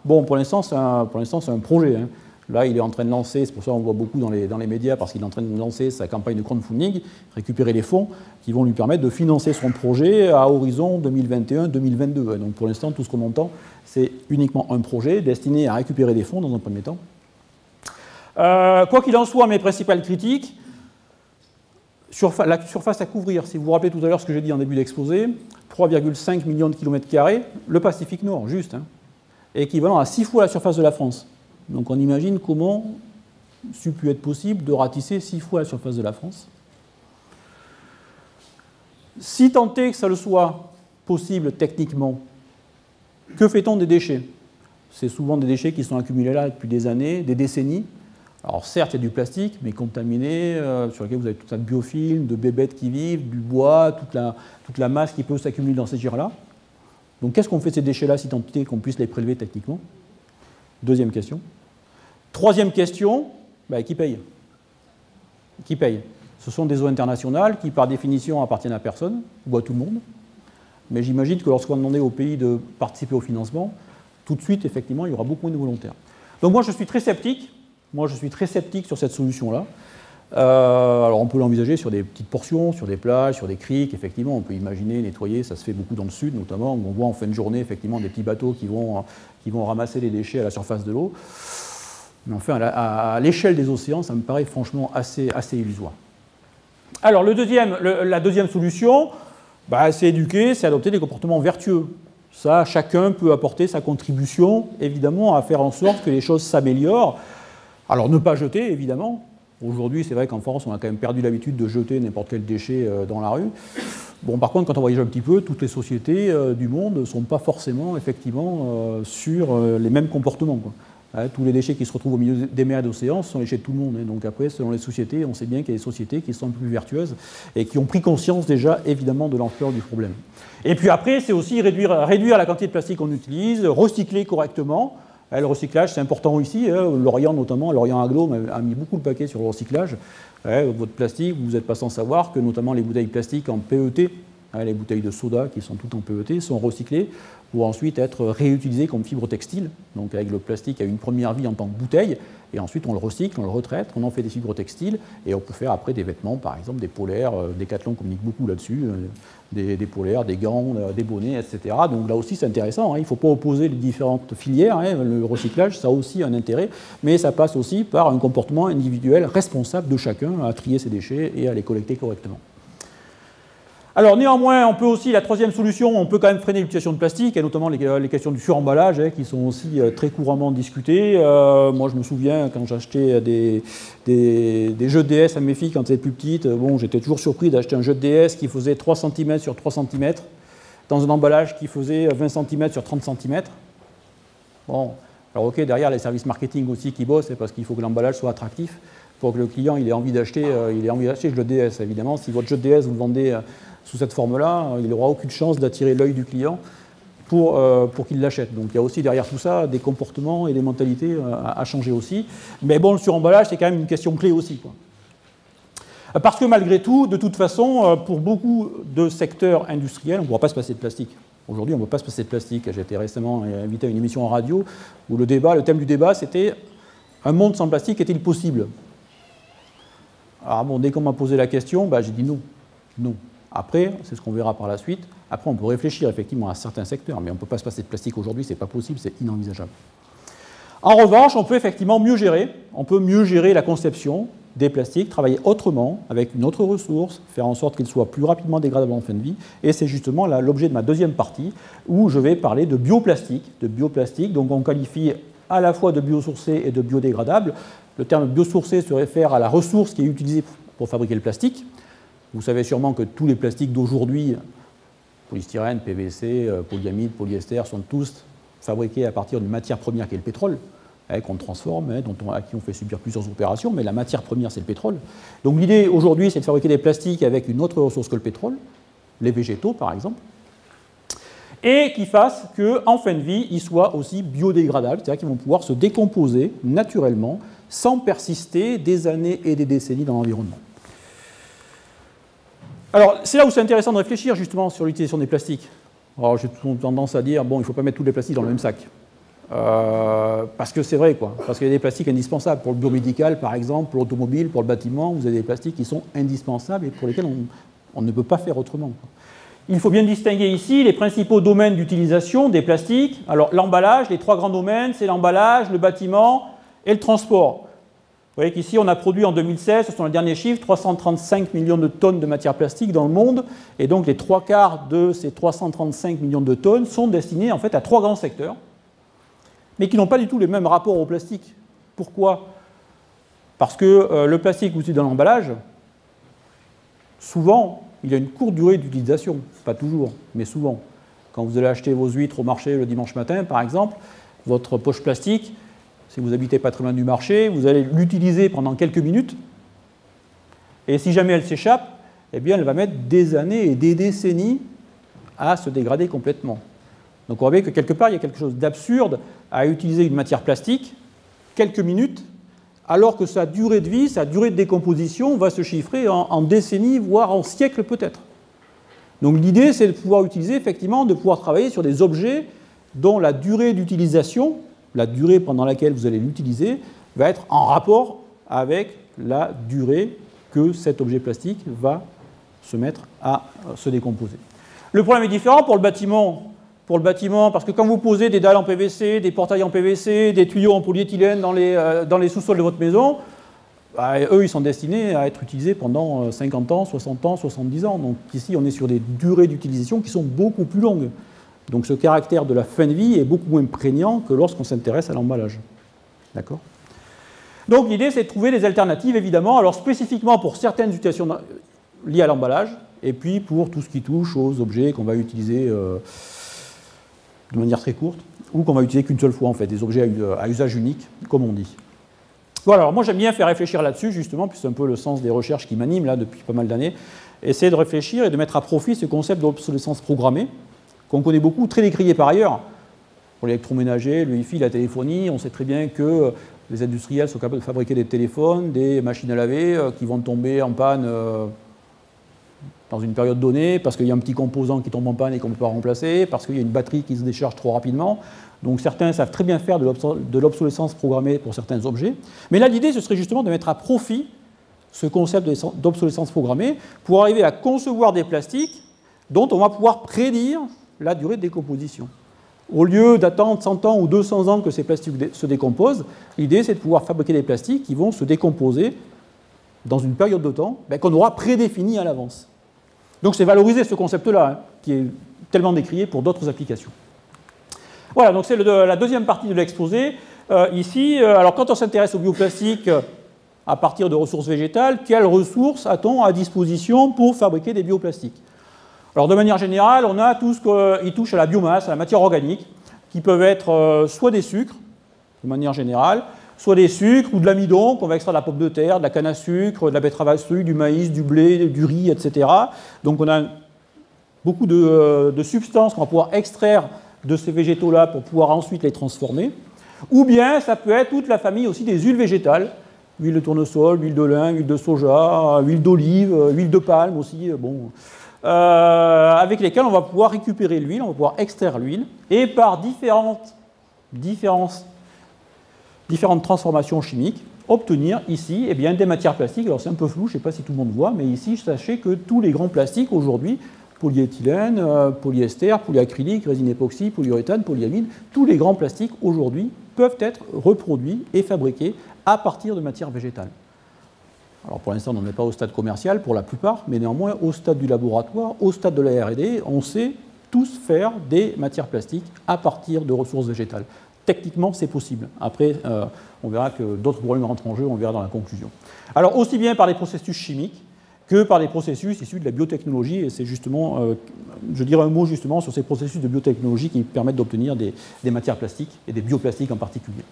Bon, pour l'instant, c'est un projet. Hein. Là, il est en train de lancer, c'est pour ça qu'on voit beaucoup dans les médias, parce qu'il est en train de lancer sa campagne de crowdfunding, récupérer les fonds qui vont lui permettre de financer son projet à horizon 2021-2022. Donc pour l'instant, tout ce qu'on entend, c'est uniquement un projet destiné à récupérer des fonds dans un premier temps. Quoi qu'il en soit, mes principales critiques, la surface à couvrir, si vous vous rappelez tout à l'heure ce que j'ai dit en début d'exposé, 3,5 millions de kilomètres carrés, le Pacifique Nord, juste, hein, équivalent à 6 fois la surface de la France. Donc on imagine comment c'eût pu être possible de ratisser 6 fois la surface de la France. Si tant est que ça le soit possible techniquement, que fait-on des déchets? C'est souvent des déchets qui sont accumulés là depuis des années, des décennies. Alors certes, il y a du plastique, mais contaminé, sur lequel vous avez tout un biofilm, de bébêtes qui vivent, du bois, toute la masse qui peut s'accumuler dans ces gires-là. Donc qu'est-ce qu'on fait de ces déchets-là si tant est qu'on puisse les prélever techniquement? Deuxième question. Troisième question, qui paye? Qui paye? Ce sont des eaux internationales qui, par définition, appartiennent à personne, ou à tout le monde. Mais j'imagine que lorsqu'on demandait aux pays de participer au financement, tout de suite, effectivement, il y aura beaucoup moins de volontaires. Donc moi, je suis très sceptique. Sur cette solution-là. Alors on peut l'envisager sur des petites portions, sur des plages, sur des criques, effectivement, on peut imaginer nettoyer, ça se fait beaucoup dans le sud notamment, où on voit en fin de journée effectivement des petits bateaux qui vont ramasser les déchets à la surface de l'eau. Mais enfin, à l'échelle des océans, ça me paraît franchement assez illusoire. Alors la deuxième solution, c'est éduquer, c'est adopter des comportements vertueux. Ça, chacun peut apporter sa contribution, évidemment, à faire en sorte que les choses s'améliorent. Alors, ne pas jeter, évidemment. Aujourd'hui, c'est vrai qu'en France, on a quand même perdu l'habitude de jeter n'importe quel déchet dans la rue. Bon, par contre, quand on voyage un petit peu, toutes les sociétés du monde ne sont pas forcément, effectivement, sur les mêmes comportements, quoi. Tous les déchets qui se retrouvent au milieu des mers et des océans, ce sont les déchets de tout le monde. Donc après, selon les sociétés, on sait bien qu'il y a des sociétés qui sont plus vertueuses et qui ont pris conscience déjà, évidemment, de l'ampleur du problème. Et puis après, c'est aussi réduire la quantité de plastique qu'on utilise, recycler correctement. Le recyclage, c'est important ici. Lorient, notamment, Lorient Aglo a mis beaucoup le paquet sur le recyclage. Votre plastique, vous n'êtes pas sans savoir que notamment les bouteilles plastiques en PET, les bouteilles de soda qui sont toutes en PET, sont recyclées pour ensuite être réutilisées comme fibre textile. Donc avec le plastique, il y a une première vie en tant que bouteille, et ensuite on le recycle, on le retraite, on en fait des fibres textiles, et on peut faire après des vêtements, par exemple des polaires, Decathlon communique beaucoup là-dessus, des polaires, des gants, des bonnets, etc. Donc là aussi c'est intéressant, il ne faut pas opposer les différentes filières, le recyclage ça a aussi un intérêt, mais ça passe aussi par un comportement individuel responsable de chacun à trier ses déchets et à les collecter correctement. Alors néanmoins, on peut aussi, la troisième solution, on peut quand même freiner l'utilisation de plastique, et notamment les questions du suremballage, qui sont aussi très couramment discutées. Moi, je me souviens, quand j'achetais des jeux de DS à mes filles quand elles étaient plus petites, j'étais toujours surpris d'acheter un jeu de DS qui faisait 3 cm sur 3 cm, dans un emballage qui faisait 20 cm sur 30 cm. Bon, alors ok, derrière, les services marketing aussi qui bossent, parce qu'il faut que l'emballage soit attractif, pour que le client ait envie d'acheter le jeu de DS, évidemment. Si votre jeu de DS, vous le vendez sous cette forme-là, il n'aura aucune chance d'attirer l'œil du client pour qu'il l'achète. Donc il y a aussi derrière tout ça des comportements et des mentalités à changer aussi. Mais bon, le suremballage, c'est quand même une question clé aussi, quoi. Parce que malgré tout, de toute façon, pour beaucoup de secteurs industriels, on ne pourra pas se passer de plastique. Aujourd'hui, on ne peut pas se passer de plastique. J'ai été récemment invité à une émission en radio où le thème du débat, c'était « Un monde sans plastique est-il possible ?» Alors bon, dès qu'on m'a posé la question, j'ai dit non. Non. Après, c'est ce qu'on verra par la suite. Après, on peut réfléchir effectivement à certains secteurs, mais on ne peut pas se passer de plastique aujourd'hui, ce n'est pas possible, c'est inenvisageable. En revanche, on peut effectivement mieux gérer. On peut mieux gérer la conception des plastiques, travailler autrement, avec une autre ressource, faire en sorte qu'ils soient plus rapidement dégradables en fin de vie. Et c'est justement l'objet de ma deuxième partie, où je vais parler de bioplastique. Donc on qualifie à la fois de biosourcé et de biodégradable. Le terme biosourcé se réfère à la ressource qui est utilisée pour fabriquer le plastique. Vous savez sûrement que tous les plastiques d'aujourd'hui, polystyrène, PVC, polyamide, polyester, sont tous fabriqués à partir d'une matière première qui est le pétrole. qu'on transforme, à qui on fait subir plusieurs opérations, mais la matière première, c'est le pétrole. Donc l'idée aujourd'hui, c'est de fabriquer des plastiques avec une autre ressource que le pétrole, les végétaux par exemple, et qui fassent qu'en fin de vie, ils soient aussi biodégradables, c'est-à-dire qu'ils vont pouvoir se décomposer naturellement sans persister des années et des décennies dans l'environnement. Alors, c'est là où c'est intéressant de réfléchir justement sur l'utilisation des plastiques. Alors, j'ai tendance à dire, bon, il ne faut pas mettre tous les plastiques dans le même sac. Parce que c'est vrai, quoi. Parce qu'il y a des plastiques indispensables. Pour le biomédical, par exemple, pour l'automobile, pour le bâtiment, vous avez des plastiques qui sont indispensables et pour lesquels on ne peut pas faire autrement, quoi. Il faut bien distinguer ici les principaux domaines d'utilisation des plastiques. Alors l'emballage, les trois grands domaines, c'est l'emballage, le bâtiment et le transport. Vous voyez qu'ici on a produit en 2016, ce sont les derniers chiffres, 335 millions de tonnes de matière plastique dans le monde. Et donc les 3/4 de ces 335 millions de tonnes sont destinés en fait à trois grands secteurs, mais qui n'ont pas du tout les mêmes rapports au plastique. Pourquoi? Parce que le plastique aussi dans l'emballage, souvent, il a une courte durée d'utilisation, pas toujours, mais souvent. Quand vous allez acheter vos huîtres au marché le dimanche matin, par exemple, votre poche plastique, si vous habitez pas très loin du marché, vous allez l'utiliser pendant quelques minutes, et si jamais elle s'échappe, eh bien, elle va mettre des années et des décennies à se dégrader complètement. Donc on voit que quelque part, il y a quelque chose d'absurde à utiliser une matière plastique quelques minutes, alors que sa durée de vie, sa durée de décomposition va se chiffrer en décennies, voire en siècles peut-être. Donc l'idée, c'est de pouvoir utiliser, effectivement, de pouvoir travailler sur des objets dont la durée d'utilisation, la durée pendant laquelle vous allez l'utiliser, va être en rapport avec la durée que cet objet plastique va se mettre à se décomposer. Le problème est différent pour le bâtiment. Parce que quand vous posez des dalles en PVC, des portails en PVC, des tuyaux en polyéthylène dans les sous-sols de votre maison, bah, eux, ils sont destinés à être utilisés pendant 50 ans, 60 ans, 70 ans. Donc ici, on est sur des durées d'utilisation qui sont beaucoup plus longues. Donc ce caractère de la fin de vie est beaucoup moins prégnant que lorsqu'on s'intéresse à l'emballage. D'accord ? Donc l'idée, c'est de trouver des alternatives, évidemment, alors spécifiquement pour certaines utilisations liées à l'emballage, et puis pour tout ce qui touche aux objets qu'on va utiliser de manière très courte, ou qu'on va utiliser qu'une seule fois, en fait, des objets à usage unique, comme on dit. Voilà, alors moi j'aime bien faire réfléchir là-dessus, justement, puis c'est un peu le sens des recherches qui m'animent là depuis pas mal d'années, essayer de réfléchir et de mettre à profit ce concept d'obsolescence programmée, qu'on connaît beaucoup, très décrié par ailleurs. Pour l'électroménager, le Wi-Fi, la téléphonie, on sait très bien que les industriels sont capables de fabriquer des téléphones, des machines à laver qui vont tomber en panne dans une période donnée, parce qu'il y a un petit composant qui tombe en panne et qu'on ne peut pas remplacer, parce qu'il y a une batterie qui se décharge trop rapidement. Donc certains savent très bien faire de l'obsolescence programmée pour certains objets. Mais là, l'idée, ce serait justement de mettre à profit ce concept d'obsolescence programmée pour arriver à concevoir des plastiques dont on va pouvoir prédire la durée de décomposition. Au lieu d'attendre 100 ans ou 200 ans que ces plastiques se décomposent, l'idée, c'est de pouvoir fabriquer des plastiques qui vont se décomposer dans une période de temps qu'on aura prédéfinie à l'avance. Donc c'est valoriser ce concept-là, qui est tellement décrié pour d'autres applications. Voilà, donc c'est la deuxième partie de l'exposé. Ici, alors quand on s'intéresse au bioplastique à partir de ressources végétales, quelles ressources a-t-on à disposition pour fabriquer des bioplastiques? Alors de manière générale, on a tout ce qui touche à la biomasse, à la matière organique, qui peuvent être soit des sucres, de manière générale, soit des sucres ou de l'amidon qu'on va extraire de la pomme de terre, de la canne à sucre, de la betterave à sucre, du maïs, du blé, du riz, etc. Donc on a beaucoup de substances qu'on va pouvoir extraire de ces végétaux-là pour pouvoir ensuite les transformer. Ou bien ça peut être toute la famille aussi des huiles végétales, huile de tournesol, huile de lin, huile de soja, huile d'olive, huile de palme aussi, bon, avec lesquelles on va pouvoir récupérer l'huile, on va pouvoir extraire l'huile, et par différentes transformations chimiques, obtenir ici eh bien, des matières plastiques. Alors c'est un peu flou, je ne sais pas si tout le monde voit, mais ici, sachez que tous les grands plastiques aujourd'hui, polyéthylène, polyester, polyacrylique, résine époxy, polyuréthane, polyamide, tous les grands plastiques aujourd'hui peuvent être reproduits et fabriqués à partir de matières végétales. Alors pour l'instant, on n'en est pas au stade commercial pour la plupart, mais néanmoins au stade du laboratoire, au stade de la R&D, on sait tous faire des matières plastiques à partir de ressources végétales. Techniquement, c'est possible. Après, on verra que d'autres problèmes rentrent en jeu, on verra dans la conclusion. Alors, aussi bien par des processus chimiques que par des processus issus de la biotechnologie, et c'est justement, je dirais un mot justement sur ces processus de biotechnologie qui permettent d'obtenir des matières plastiques, et des bioplastiques en particulier.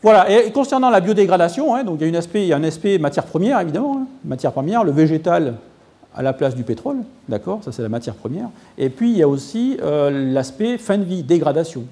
Voilà, et concernant la biodégradation, hein, donc il y a un aspect matière première, évidemment, hein, matière première, le végétal à la place du pétrole, d'accord, ça c'est la matière première, et puis il y a aussi l'aspect fin de vie, dégradation,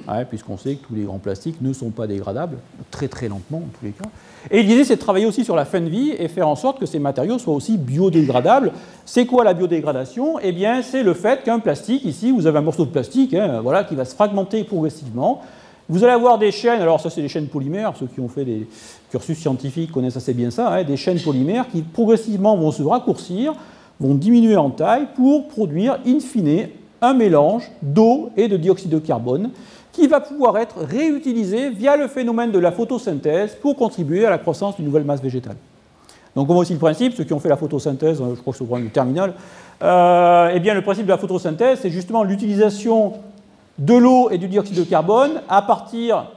ouais, puisqu'on sait que tous les grands plastiques ne sont pas dégradables, très très lentement en tous les cas. Et l'idée c'est de travailler aussi sur la fin de vie et faire en sorte que ces matériaux soient aussi biodégradables. C'est quoi la biodégradation? Eh bien c'est le fait qu'un plastique, ici vous avez un morceau de plastique, hein, voilà, qui va se fragmenter progressivement. Vous allez avoir des chaînes, alors ça c'est des chaînes polymères, ceux qui ont fait des cursus scientifiques connaissent assez bien ça, hein, des chaînes polymères qui progressivement vont se raccourcir, vont diminuer en taille pour produire in fine un mélange d'eau et de dioxyde de carbone qui va pouvoir être réutilisé via le phénomène de la photosynthèse pour contribuer à la croissance d'une nouvelle masse végétale. Donc on voit aussi le principe, ceux qui ont fait la photosynthèse, je crois que c'est au programme du terminal, eh bien le principe de la photosynthèse c'est justement l'utilisation de l'eau et du dioxyde de carbone à partir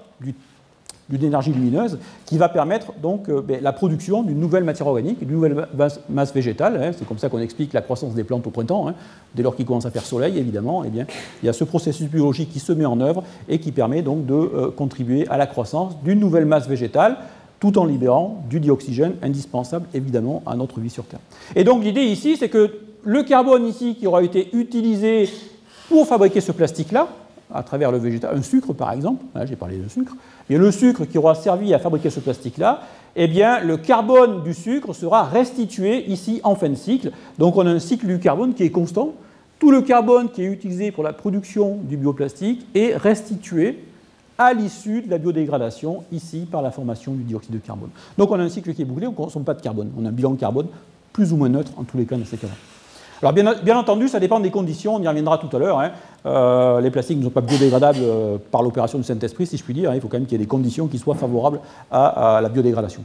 d'une énergie lumineuse qui va permettre donc la production d'une nouvelle matière organique, d'une nouvelle masse végétale. Hein, c'est comme ça qu'on explique la croissance des plantes au printemps. Hein, dès lors qu'il commence à faire soleil, évidemment, eh bien, il y a ce processus biologique qui se met en œuvre et qui permet donc de contribuer à la croissance d'une nouvelle masse végétale tout en libérant du dioxygène indispensable, évidemment, à notre vie sur Terre. Et donc l'idée ici, c'est que le carbone ici qui aura été utilisé pour fabriquer ce plastique-là, à travers le végétal, un sucre par exemple, là j'ai parlé de sucre, et le sucre qui aura servi à fabriquer ce plastique-là, eh bien le carbone du sucre sera restitué ici en fin de cycle. Donc on a un cycle du carbone qui est constant. Tout le carbone qui est utilisé pour la production du bioplastique est restitué à l'issue de la biodégradation, ici par la formation du dioxyde de carbone. Donc on a un cycle qui est bouclé, on ne consomme pas de carbone. On a un bilan de carbone plus ou moins neutre en tous les cas dans ces cas-là. Alors bien entendu, ça dépend des conditions, on y reviendra tout à l'heure. Hein. Les plastiques ne sont pas biodégradables par l'opération du Saint-Esprit, si je puis dire. Il faut quand même qu'il y ait des conditions qui soient favorables à la biodégradation.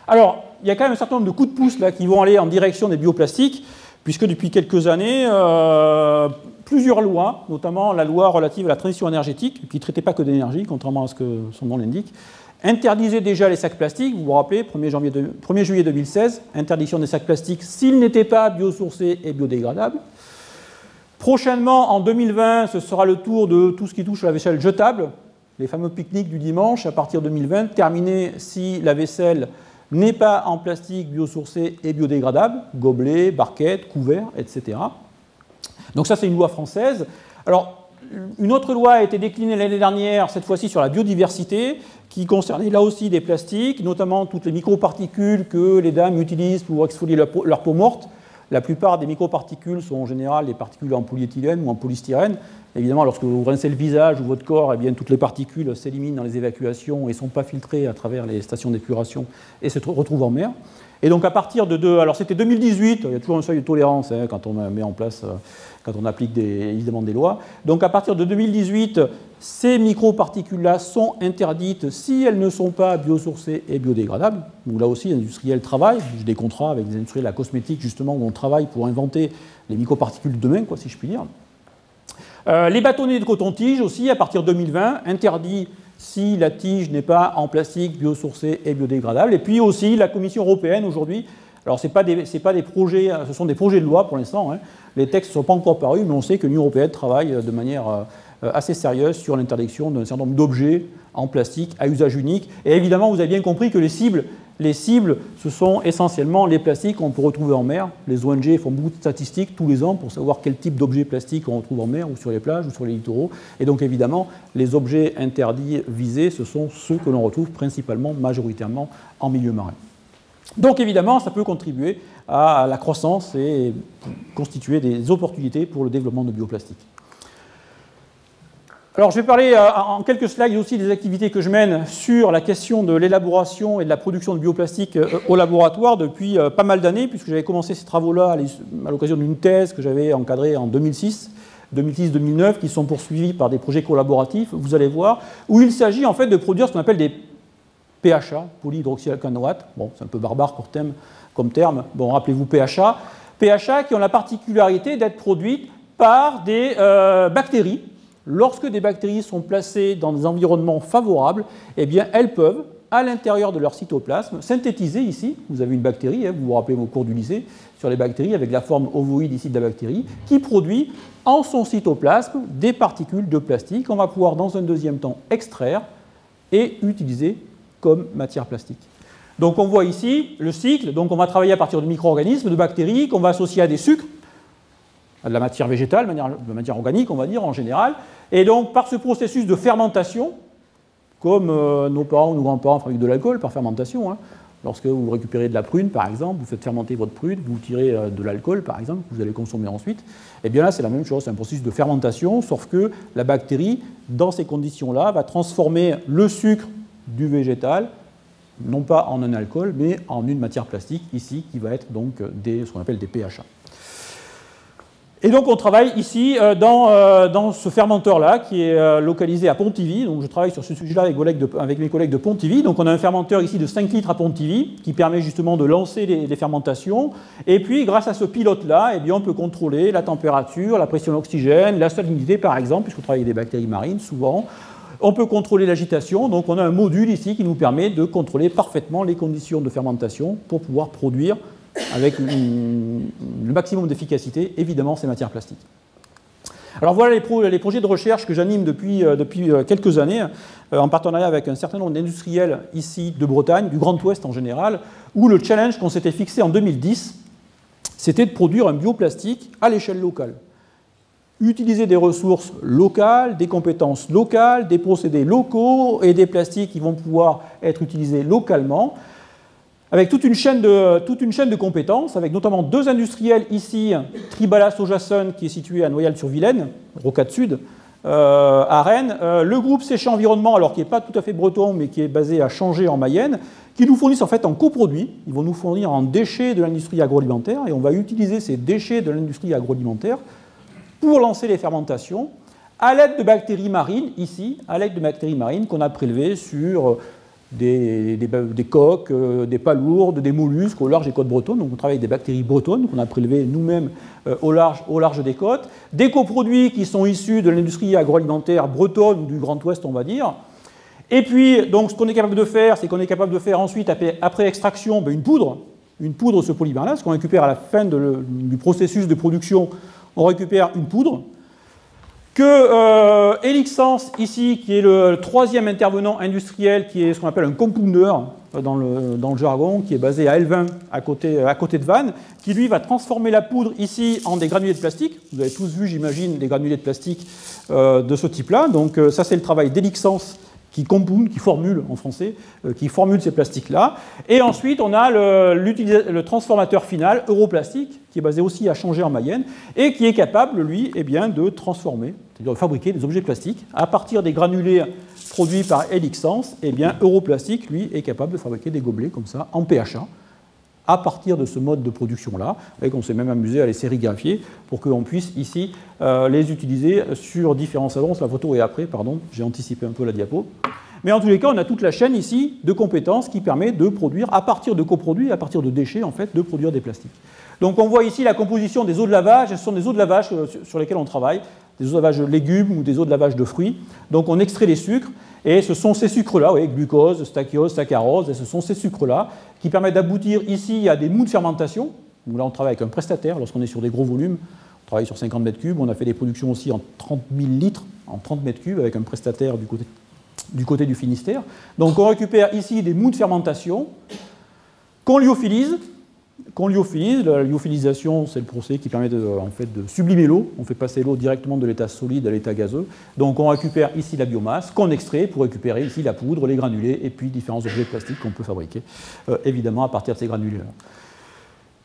Alors, il y a quand même un certain nombre de coups de pouce là, qui vont aller en direction des bioplastiques, puisque depuis quelques années, plusieurs lois, notamment la loi relative à la transition énergétique, qui ne traitait pas que d'énergie, contrairement à ce que son nom l'indique, interdisait déjà les sacs plastiques, vous vous rappelez, 1er juillet 2016, interdiction des sacs plastiques s'ils n'étaient pas biosourcés et biodégradables. Prochainement, en 2020, ce sera le tour de tout ce qui touche à la vaisselle jetable, les fameux pique-niques du dimanche, à partir de 2020, terminé si la vaisselle n'est pas en plastique biosourcé et biodégradable, gobelets, barquettes, couverts, etc. Donc ça, c'est une loi française. Alors, une autre loi a été déclinée l'année dernière, cette fois-ci sur la biodiversité, qui concernait là aussi des plastiques, notamment toutes les microparticules que les dames utilisent pour exfolier leur peau morte. La plupart des microparticules sont en général des particules en polyéthylène ou en polystyrène. Évidemment, lorsque vous rincez le visage ou votre corps, eh bien, toutes les particules s'éliminent dans les évacuations et ne sont pas filtrées à travers les stations d'épuration et se retrouvent en mer. Et donc à partir de... Alors c'était 2018, il y a toujours un seuil de tolérance hein, quand on met en place, quand on applique évidemment des lois. Donc à partir de 2018, ces microparticules-là sont interdites si elles ne sont pas biosourcées et biodégradables. Donc là aussi, les industriels travaillent. J'ai des contrats avec des industriels de la cosmétique justement où on travaille pour inventer les microparticules de demain, quoi, si je puis dire. Les bâtonnets de coton-tige aussi, à partir de 2020, interdits si la tige n'est pas en plastique, biosourcé et biodégradable. Et puis aussi, la Commission européenne aujourd'hui, alors ce n'est pas des projets, ce sont des projets de loi pour l'instant, hein. Les textes ne sont pas encore parus, mais on sait que l'Union européenne travaille de manière assez sérieuse sur l'interdiction d'un certain nombre d'objets en plastique à usage unique. Et évidemment, vous avez bien compris que les cibles, ce sont essentiellement les plastiques qu'on peut retrouver en mer. Les ONG font beaucoup de statistiques tous les ans pour savoir quel type d'objets plastiques on retrouve en mer ou sur les plages ou sur les littoraux. Et donc évidemment, les objets interdits visés, ce sont ceux que l'on retrouve principalement, majoritairement, en milieu marin. Donc évidemment, ça peut contribuer à la croissance et constituer des opportunités pour le développement de bioplastiques. Alors, je vais parler en quelques slides aussi des activités que je mène sur la question de l'élaboration et de la production de bioplastique au laboratoire depuis pas mal d'années, puisque j'avais commencé ces travaux-là à l'occasion d'une thèse que j'avais encadrée en 2006-2009, qui sont poursuivis par des projets collaboratifs, vous allez voir, où il s'agit en fait de produire ce qu'on appelle des PHA, polyhydroxyalcanoate. Bon, c'est un peu barbare comme terme. Bon, rappelez-vous PHA. PHA qui ont la particularité d'être produites par des bactéries. Lorsque des bactéries sont placées dans des environnements favorables, eh bien, elles peuvent, à l'intérieur de leur cytoplasme, synthétiser ici, vous avez une bactérie, hein, vous vous rappelez vos cours du lycée, sur les bactéries, avec la forme ovoïde ici de la bactérie, qui produit en son cytoplasme des particules de plastique qu'on va pouvoir, dans un deuxième temps, extraire et utilisé comme matière plastique. Donc on voit ici le cycle, donc on va travailler à partir de micro-organismes, de bactéries qu'on va associer à des sucres, à de la matière végétale, de matière organique on va dire en général, et donc par ce processus de fermentation, comme nos parents ou nos grands-parents fabriquent de l'alcool par fermentation, hein. Lorsque vous récupérez de la prune par exemple, vous faites fermenter votre prune, vous tirez de l'alcool par exemple, que vous allez consommer ensuite, et bien là c'est la même chose, c'est un processus de fermentation, sauf que la bactérie, dans ces conditions-là, va transformer le sucre du végétal, non pas en un alcool, mais en une matière plastique, ici, qui va être donc ce qu'on appelle des PHA. Et donc on travaille ici dans ce fermenteur-là, qui est localisé à Pontivy. Donc je travaille sur ce sujet-là avec mes collègues de Pontivy. Donc on a un fermenteur ici de 5 litres à Pontivy, qui permet justement de lancer les fermentations. Et puis grâce à ce pilote-là, eh bien, on peut contrôler la température, la pression d'oxygène, la salinité par exemple, puisqu'on travaille avec des bactéries marines souvent. On peut contrôler l'agitation, donc on a un module ici qui nous permet de contrôler parfaitement les conditions de fermentation pour pouvoir produire avec le maximum d'efficacité, évidemment, ces matières plastiques. Alors voilà les projets de recherche que j'anime depuis quelques années, en partenariat avec un certain nombre d'industriels ici de Bretagne, du Grand Ouest en général, où le challenge qu'on s'était fixé en 2010, c'était de produire un bioplastique à l'échelle locale. Utiliser des ressources locales, des compétences locales, des procédés locaux et des plastiques qui vont pouvoir être utilisés localement, avec toute une chaîne de compétences, avec notamment 2 industriels ici, Tribala Sojasun, qui est situé à Noyal-sur-Vilaine, Rocade Sud, à Rennes, le groupe Séché Environnement, alors qui n'est pas tout à fait breton, mais qui est basé à Changé en Mayenne, qui nous fournissent en fait en coproduit, ils vont nous fournir en déchets de l'industrie agroalimentaire, et on va utiliser ces déchets de l'industrie agroalimentaire pour lancer les fermentations à l'aide de bactéries marines, ici, à l'aide de bactéries marines qu'on a prélevées sur des coques, des palourdes, des mollusques au large des côtes bretonnes. Donc on travaille avec des bactéries bretonnes qu'on a prélevées nous-mêmes au large des côtes. Des coproduits qui sont issus de l'industrie agroalimentaire bretonne ou du Grand Ouest, on va dire. Et puis, donc, ce qu'on est capable de faire, c'est qu'on est capable de faire ensuite, après extraction, une poudre de ce polymère-là, ce qu'on récupère à la fin du processus de production. On récupère une poudre que Elixens, ici, qui est le 3e intervenant industriel, qui est ce qu'on appelle un compounder dans le jargon, qui est basé à Elvin, à côté de Vannes, qui lui va transformer la poudre ici en des granulés de plastique. Vous avez tous vu, j'imagine, des granulés de plastique de ce type-là. Donc ça, c'est le travail d'Elixens qui compound, qui formule en français, qui formule ces plastiques-là. Et ensuite, on a le transformateur final, Europlastique, qui est basé aussi à Changé en Mayenne, et qui est capable, lui, eh bien, de transformer, c'est-à-dire de fabriquer des objets plastiques. À partir des granulés produits par Elixens, eh bien, Europlastique, lui, est capable de fabriquer des gobelets comme ça, en PHA, à partir de ce mode de production-là, et qu'on s'est même amusé à les sérigraphier pour qu'on puisse ici les utiliser sur différents salons. La photo est après, pardon, j'ai anticipé un peu la diapo. Mais en tous les cas, on a toute la chaîne ici de compétences qui permet de produire, à partir de coproduits, à partir de déchets, en fait, de produire des plastiques. Donc on voit ici la composition des eaux de lavage, ce sont des eaux de lavage sur lesquelles on travaille, des eaux de lavage de légumes ou des eaux de lavage de fruits. Donc on extrait les sucres, et ce sont ces sucres-là, oui, glucose, stachyose, saccharose, et ce sont ces sucres-là qui permettent d'aboutir ici à des mous de fermentation. Donc là on travaille avec un prestataire, lorsqu'on est sur des gros volumes, on travaille sur 50 mètres cubes, on a fait des productions aussi en 30 000 litres, en 30 mètres cubes, avec un prestataire du côté du Finistère. Donc on récupère ici des mous de fermentation qu'on lyophilise. La lyophilisation, c'est le procédé qui permet de sublimer l'eau. On fait passer l'eau directement de l'état solide à l'état gazeux. Donc on récupère ici la biomasse qu'on extrait pour récupérer ici la poudre, les granulés et puis différents objets plastiques qu'on peut fabriquer, évidemment à partir de ces granulés-là.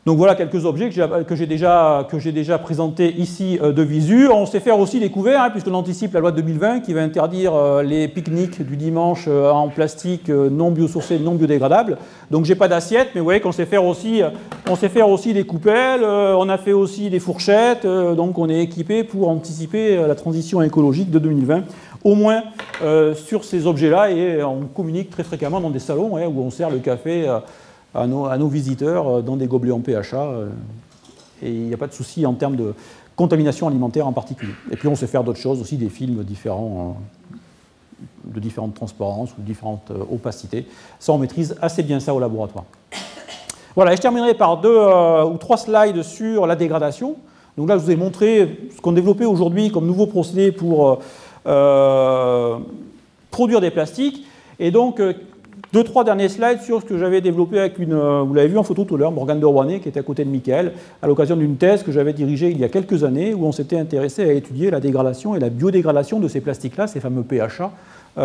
Donc voilà quelques objets que j'ai déjà présentés ici de visu. On sait faire aussi des couverts, puisqu'on anticipe la loi de 2020 qui va interdire les pique-niques du dimanche en plastique non biosourcé, non biodégradable. Donc j'ai pas d'assiette, mais vous voyez qu'on sait faire aussi des coupelles, on a fait aussi des fourchettes, donc on est équipé pour anticiper la transition écologique de 2020, au moins sur ces objets-là, et on communique très fréquemment dans des salons où on sert le café à nos visiteurs dans des gobelets en PHA, et il n'y a pas de souci en termes de contamination alimentaire en particulier. Et puis on sait faire d'autres choses aussi, des films différents, de différentes transparences ou différentes opacités. Ça, on maîtrise assez bien ça au laboratoire. Voilà, et je terminerai par 2 ou 3 slides sur la dégradation. Donc là, je vous ai montré ce qu'on développait aujourd'hui comme nouveau procédé pour produire des plastiques. Et donc, 2-3 derniers slides sur ce que j'avais développé avec vous l'avez vu en photo tout à l'heure, Morgane de Rouanet, qui était à côté de Michael, à l'occasion d'une thèse que j'avais dirigée il y a quelques années, où on s'était intéressé à étudier la dégradation et la biodégradation de ces plastiques-là, ces fameux PHA,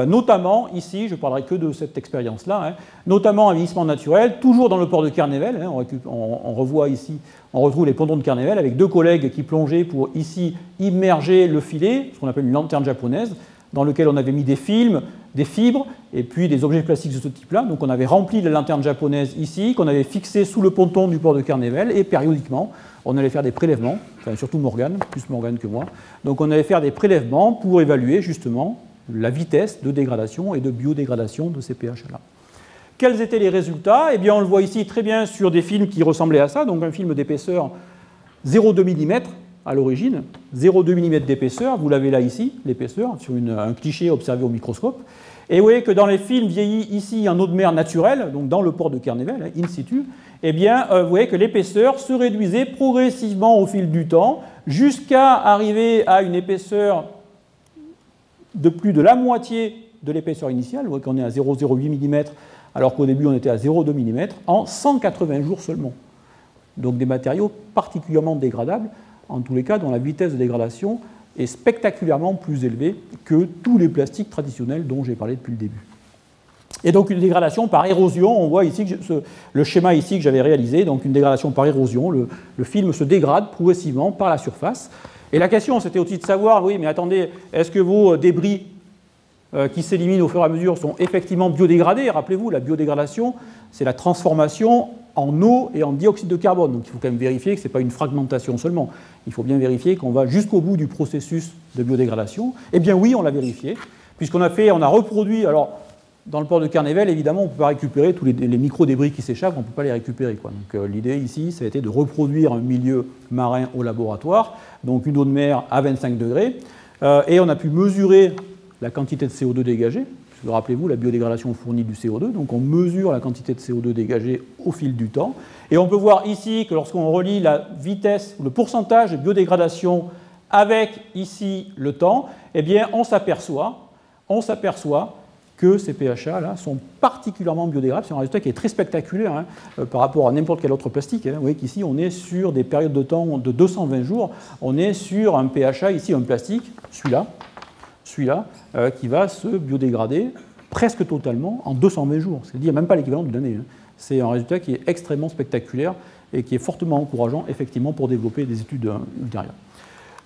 notamment, ici, je ne parlerai que de cette expérience-là, notamment un vieillissement naturel, toujours dans le port de Carnével, on revoit ici, on retrouve les pontons de Carnével, avec 2 collègues qui plongeaient pour, ici, immerger le filet, ce qu'on appelle une lanterne japonaise, dans lequel on avait mis des films, des fibres, et puis des objets plastiques de ce type-là. Donc on avait rempli la lanterne japonaise ici, qu'on avait fixée sous le ponton du port de Carnével, et périodiquement, on allait faire des prélèvements, enfin surtout Morgane, plus Morgane que moi. Donc on allait faire des prélèvements pour évaluer justement la vitesse de dégradation et de biodégradation de ces PHA-là. Quels étaient les résultats? Eh bien on le voit ici très bien sur des films qui ressemblaient à ça, donc un film d'épaisseur 0,2 mm, à l'origine, 0,2 mm d'épaisseur, vous l'avez là ici, l'épaisseur, sur un cliché observé au microscope. Et vous voyez que dans les films vieillis ici en eau de mer naturelle, donc dans le port de Carnével, in situ, eh bien, vous voyez que l'épaisseur se réduisait progressivement au fil du temps, jusqu'à arriver à une épaisseur de plus de la moitié de l'épaisseur initiale. Vous voyez qu'on est à 0,08 mm, alors qu'au début on était à 0,2 mm, en 180 jours seulement. Donc des matériaux particulièrement dégradables, en tous les cas dont la vitesse de dégradation est spectaculairement plus élevée que tous les plastiques traditionnels dont j'ai parlé depuis le début. Et donc une dégradation par érosion, on voit ici le schéma ici que j'avais réalisé, donc une dégradation par érosion, le film se dégrade progressivement par la surface. Et la question c'était aussi de savoir, oui mais attendez, est-ce que vos débris qui s'éliminent au fur et à mesure sont effectivement biodégradés? Rappelez-vous, la biodégradation, c'est la transformation en eau et en dioxyde de carbone. Donc il faut quand même vérifier que ce n'est pas une fragmentation seulement. Il faut bien vérifier qu'on va jusqu'au bout du processus de biodégradation. Eh bien oui, on l'a vérifié, puisqu'on a reproduit, alors dans le port de Carnével, évidemment, on ne peut pas récupérer tous les micro-débris qui s'échappent, on ne peut pas les récupérer, quoi. Donc l'idée ici, ça a été de reproduire un milieu marin au laboratoire, donc une eau de mer à 25 degrés, et on a pu mesurer la quantité de CO2 dégagée. Rappelez-vous, la biodégradation fournit du CO2, donc on mesure la quantité de CO2 dégagée au fil du temps. Et on peut voir ici que lorsqu'on relie la vitesse, le pourcentage de biodégradation avec ici le temps, eh bien on s'aperçoit que ces PHA-là sont particulièrement biodégradables. C'est un résultat qui est très spectaculaire par rapport à n'importe quel autre plastique. Vous voyez qu'ici, on est sur des périodes de temps de 220 jours. On est sur un PHA, ici un plastique, celui-là, qui va se biodégrader presque totalement en 220 jours. C'est-à-dire même pas l'équivalent d'une année. C'est un résultat qui est extrêmement spectaculaire et qui est fortement encourageant, effectivement, pour développer des études ultérieures.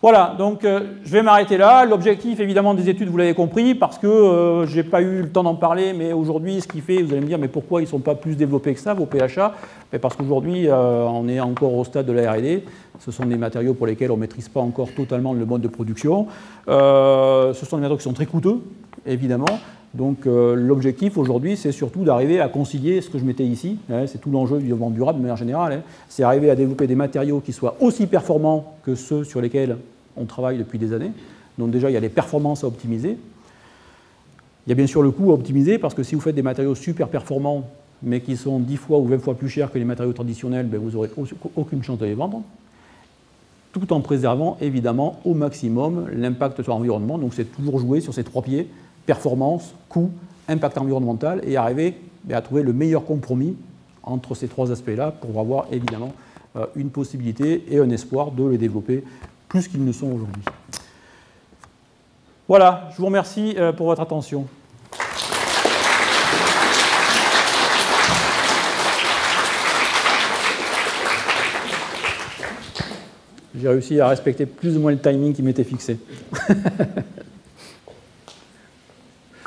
Voilà, donc je vais m'arrêter là. L'objectif, évidemment, des études, vous l'avez compris, parce que je n'ai pas eu le temps d'en parler, mais aujourd'hui, ce qui fait, vous allez me dire, mais pourquoi ils ne sont pas plus développés que ça, vos PHA? Parce qu'aujourd'hui, on est encore au stade de la R&D. Ce sont des matériaux pour lesquels on ne maîtrise pas encore totalement le mode de production. Ce sont des matériaux qui sont très coûteux, évidemment. Donc l'objectif aujourd'hui, c'est surtout d'arriver à concilier ce que je mettais ici, c'est tout l'enjeu du développement durable de manière générale, c'est arriver à développer des matériaux qui soient aussi performants que ceux sur lesquels on travaille depuis des années. Donc déjà, il y a les performances à optimiser. Il y a bien sûr le coût à optimiser, parce que si vous faites des matériaux super performants, mais qui sont 10 fois ou 20 fois plus chers que les matériaux traditionnels, ben vous n'aurez aucune chance de les vendre, tout en préservant évidemment au maximum l'impact sur l'environnement. Donc c'est toujours jouer sur ces 3 pieds, performance, coût, impact environnemental, et arriver à trouver le meilleur compromis entre ces 3 aspects-là pour avoir évidemment une possibilité et un espoir de les développer plus qu'ils ne sont aujourd'hui. Voilà, je vous remercie pour votre attention. J'ai réussi à respecter plus ou moins le timing qui m'était fixé.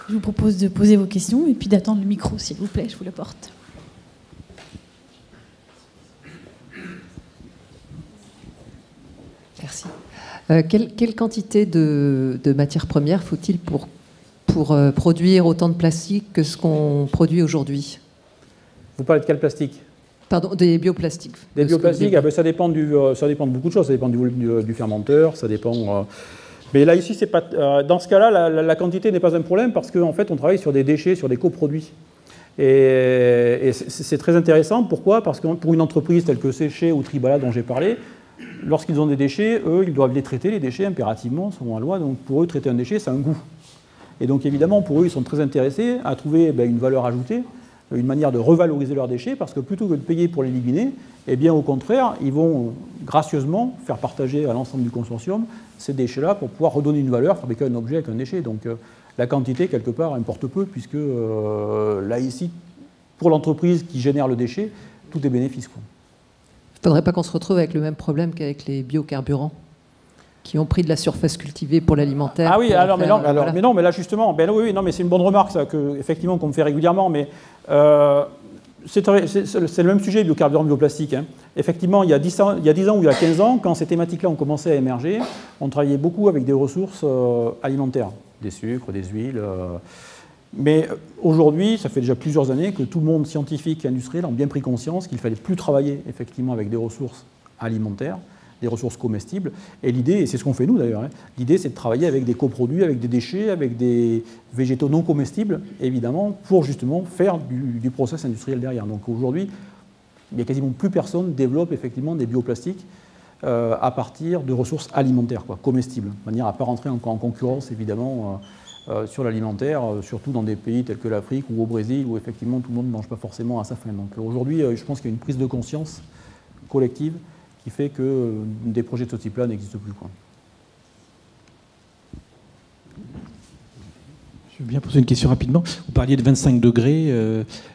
Je vous propose de poser vos questions et puis d'attendre le micro, s'il vous plaît, je vous le porte. Merci. Quelle quantité de matières premières faut-il pour produire autant de plastique que ce qu'on produit aujourd'hui? Vous parlez de quel plastique? Pardon, des bioplastiques. Des bioplastiques, ça dépend de beaucoup de choses. Ça dépend du fermenteur, ça dépend... Mais là, ici, c'est pas, dans ce cas-là, la quantité n'est pas un problème parce qu'en fait, on travaille sur des déchets, sur des coproduits. Et c'est très intéressant. Pourquoi? Parce que pour une entreprise telle que Séché ou Tribala dont j'ai parlé, lorsqu'ils ont des déchets, eux, ils doivent les traiter, les déchets, impérativement, selon la loi. Donc pour eux, traiter un déchet, c'est un goût. Et donc évidemment, pour eux, ils sont très intéressés à trouver une valeur ajoutée, une manière de revaloriser leurs déchets, parce que plutôt que de payer pour l'éliminer, eh bien au contraire, ils vont gracieusement faire partager à l'ensemble du consortium ces déchets-là pour pouvoir redonner une valeur, fabriquer un objet avec un déchet. Donc la quantité, quelque part, importe peu, puisque là, ici, pour l'entreprise qui génère le déchet, tout est bénéfice, quoi. Il ne faudrait pas qu'on se retrouve avec le même problème qu'avec les biocarburants qui ont pris de la surface cultivée pour l'alimentaire. Ah oui, alors, mais non, mais là justement, oui, non, mais c'est une bonne remarque, ça, effectivement, qu'on me fait régulièrement, mais c'est le même sujet, biocarburants, bioplastiques. Hein. Effectivement, il y a 10 ans ou il y a 15 ans, quand ces thématiques-là ont commencé à émerger, on travaillait beaucoup avec des ressources alimentaires, des sucres, des huiles. Mais aujourd'hui, ça fait déjà plusieurs années que tout le monde scientifique et industriel ont bien pris conscience qu'il ne fallait plus travailler effectivement avec des ressources alimentaires, des ressources comestibles. Et l'idée, et c'est ce qu'on fait nous d'ailleurs, hein, l'idée c'est de travailler avec des coproduits, avec des déchets, avec des végétaux non comestibles, évidemment, pour justement faire du process industriel derrière. Donc aujourd'hui, il n'y a quasiment plus personne qui développe effectivement des bioplastiques à partir de ressources alimentaires, quoi, comestibles, de manière à ne pas rentrer en concurrence évidemment sur l'alimentaire, surtout dans des pays tels que l'Afrique ou au Brésil, où effectivement tout le monde ne mange pas forcément à sa faim. Donc aujourd'hui, je pense qu'il y a une prise de conscience collective qui fait que des projets de ce type-là n'existent plus, quoi. Je veux bien poser une question rapidement. Vous parliez de 25 degrés,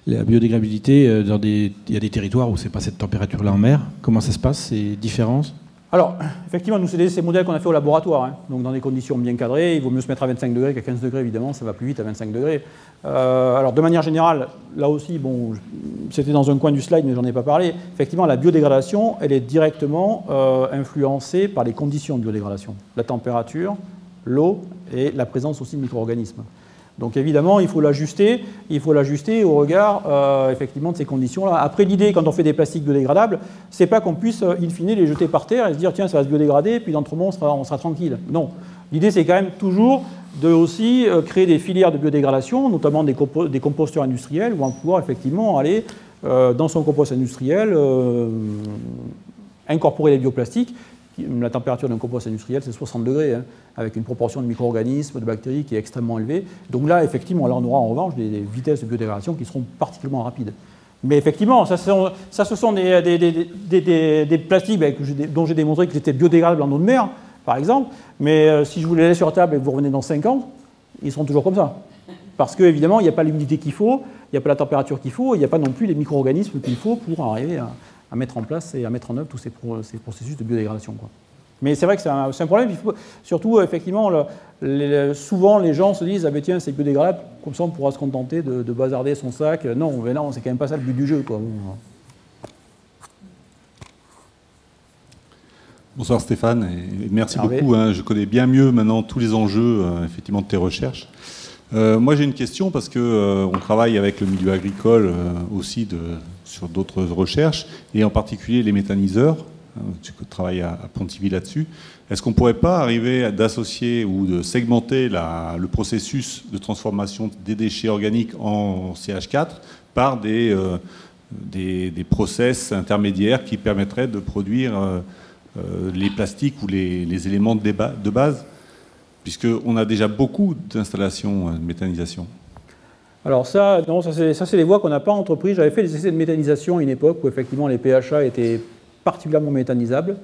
la biodégradabilité, il y a des territoires où ce n'est pas cette température-là en mer. Comment ça se passe, ces différences ? Alors, effectivement, nous, c'est ces modèles qu'on a fait au laboratoire. Hein. Donc, dans des conditions bien cadrées, il vaut mieux se mettre à 25 degrés qu'à 15 degrés, évidemment, ça va plus vite à 25 degrés. Alors, de manière générale, là aussi, bon, c'était dans un coin du slide, mais j'en ai pas parlé. Effectivement, la biodégradation, elle est directement influencée par les conditions de biodégradation. La température, l'eau et la présence aussi de micro-organismes. Donc évidemment, il faut l'ajuster au regard effectivement de ces conditions-là. Après, l'idée, quand on fait des plastiques biodégradables, c'est pas qu'on puisse, in fine, les jeter par terre et se dire tiens, ça va se biodégrader, puis dans 3 mois, on sera tranquille. Non. L'idée, c'est quand même toujours de aussi créer des filières de biodégradation, notamment des composteurs industriels, où on va pouvoir effectivement aller dans son compost industriel incorporer les bioplastiques. La température d'un compost industriel, c'est 60 degrés, hein, avec une proportion de micro-organismes, de bactéries qui est extrêmement élevée. Donc là, effectivement, là, on aura en revanche des vitesses de biodégradation qui seront particulièrement rapides. Mais effectivement, ce sont des plastiques dont j'ai démontré qu'ils étaient biodégradables en eau de mer, par exemple. Mais si je vous les laisse sur la table et que vous revenez dans 5 ans, ils seront toujours comme ça. Parce qu'évidemment, il n'y a pas l'humidité qu'il faut, il n'y a pas la température qu'il faut, il n'y a pas non plus les micro-organismes qu'il faut pour arriver à mettre en place et à mettre en œuvre tous ces processus de biodégradation, quoi. Mais c'est vrai que c'est un problème. Il faut, surtout, effectivement, souvent les gens se disent ah ben tiens, c'est biodégradable, comme ça on pourra se contenter de bazarder son sac. Non, mais non, c'est quand même pas ça le but du jeu, quoi. Bonsoir Stéphane, et merci beaucoup. Hein, je connais bien mieux maintenant tous les enjeux effectivement de tes recherches. Moi j'ai une question parce que on travaille avec le milieu agricole aussi sur d'autres recherches, et en particulier les méthaniseurs. Tu travailles à Pontivy là-dessus. Est-ce qu'on ne pourrait pas arriver d'associer ou de segmenter le processus de transformation des déchets organiques en CH4 par des process intermédiaires qui permettraient de produire les plastiques ou les éléments de base, puisqu'on a déjà beaucoup d'installations de méthanisation? Alors ça c'est des voies qu'on n'a pas entreprises. J'avais fait des essais de méthanisation à une époque où effectivement les PHA étaient particulièrement méthanisables.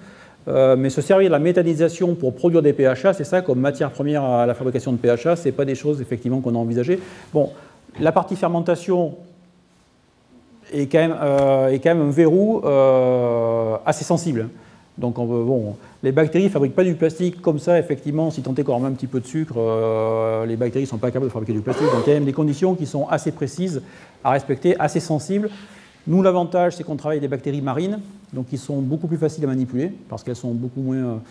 Mais se servir de la méthanisation pour produire des PHA, c'est ça comme matière première à la fabrication de PHA, ce n'est pas des choses effectivement qu'on a envisagées. Bon, la partie fermentation est quand même un verrou assez sensible. Donc bon, les bactéries ne fabriquent pas du plastique comme ça, effectivement, si tant est qu'on remet un petit peu de sucre, les bactéries ne sont pas capables de fabriquer du plastique. Donc il y a même des conditions qui sont assez précises à respecter, assez sensibles. Nous, l'avantage, c'est qu'on travaille avec des bactéries marines, donc qui sont beaucoup plus faciles à manipuler, parce qu'elles sont beaucoup moins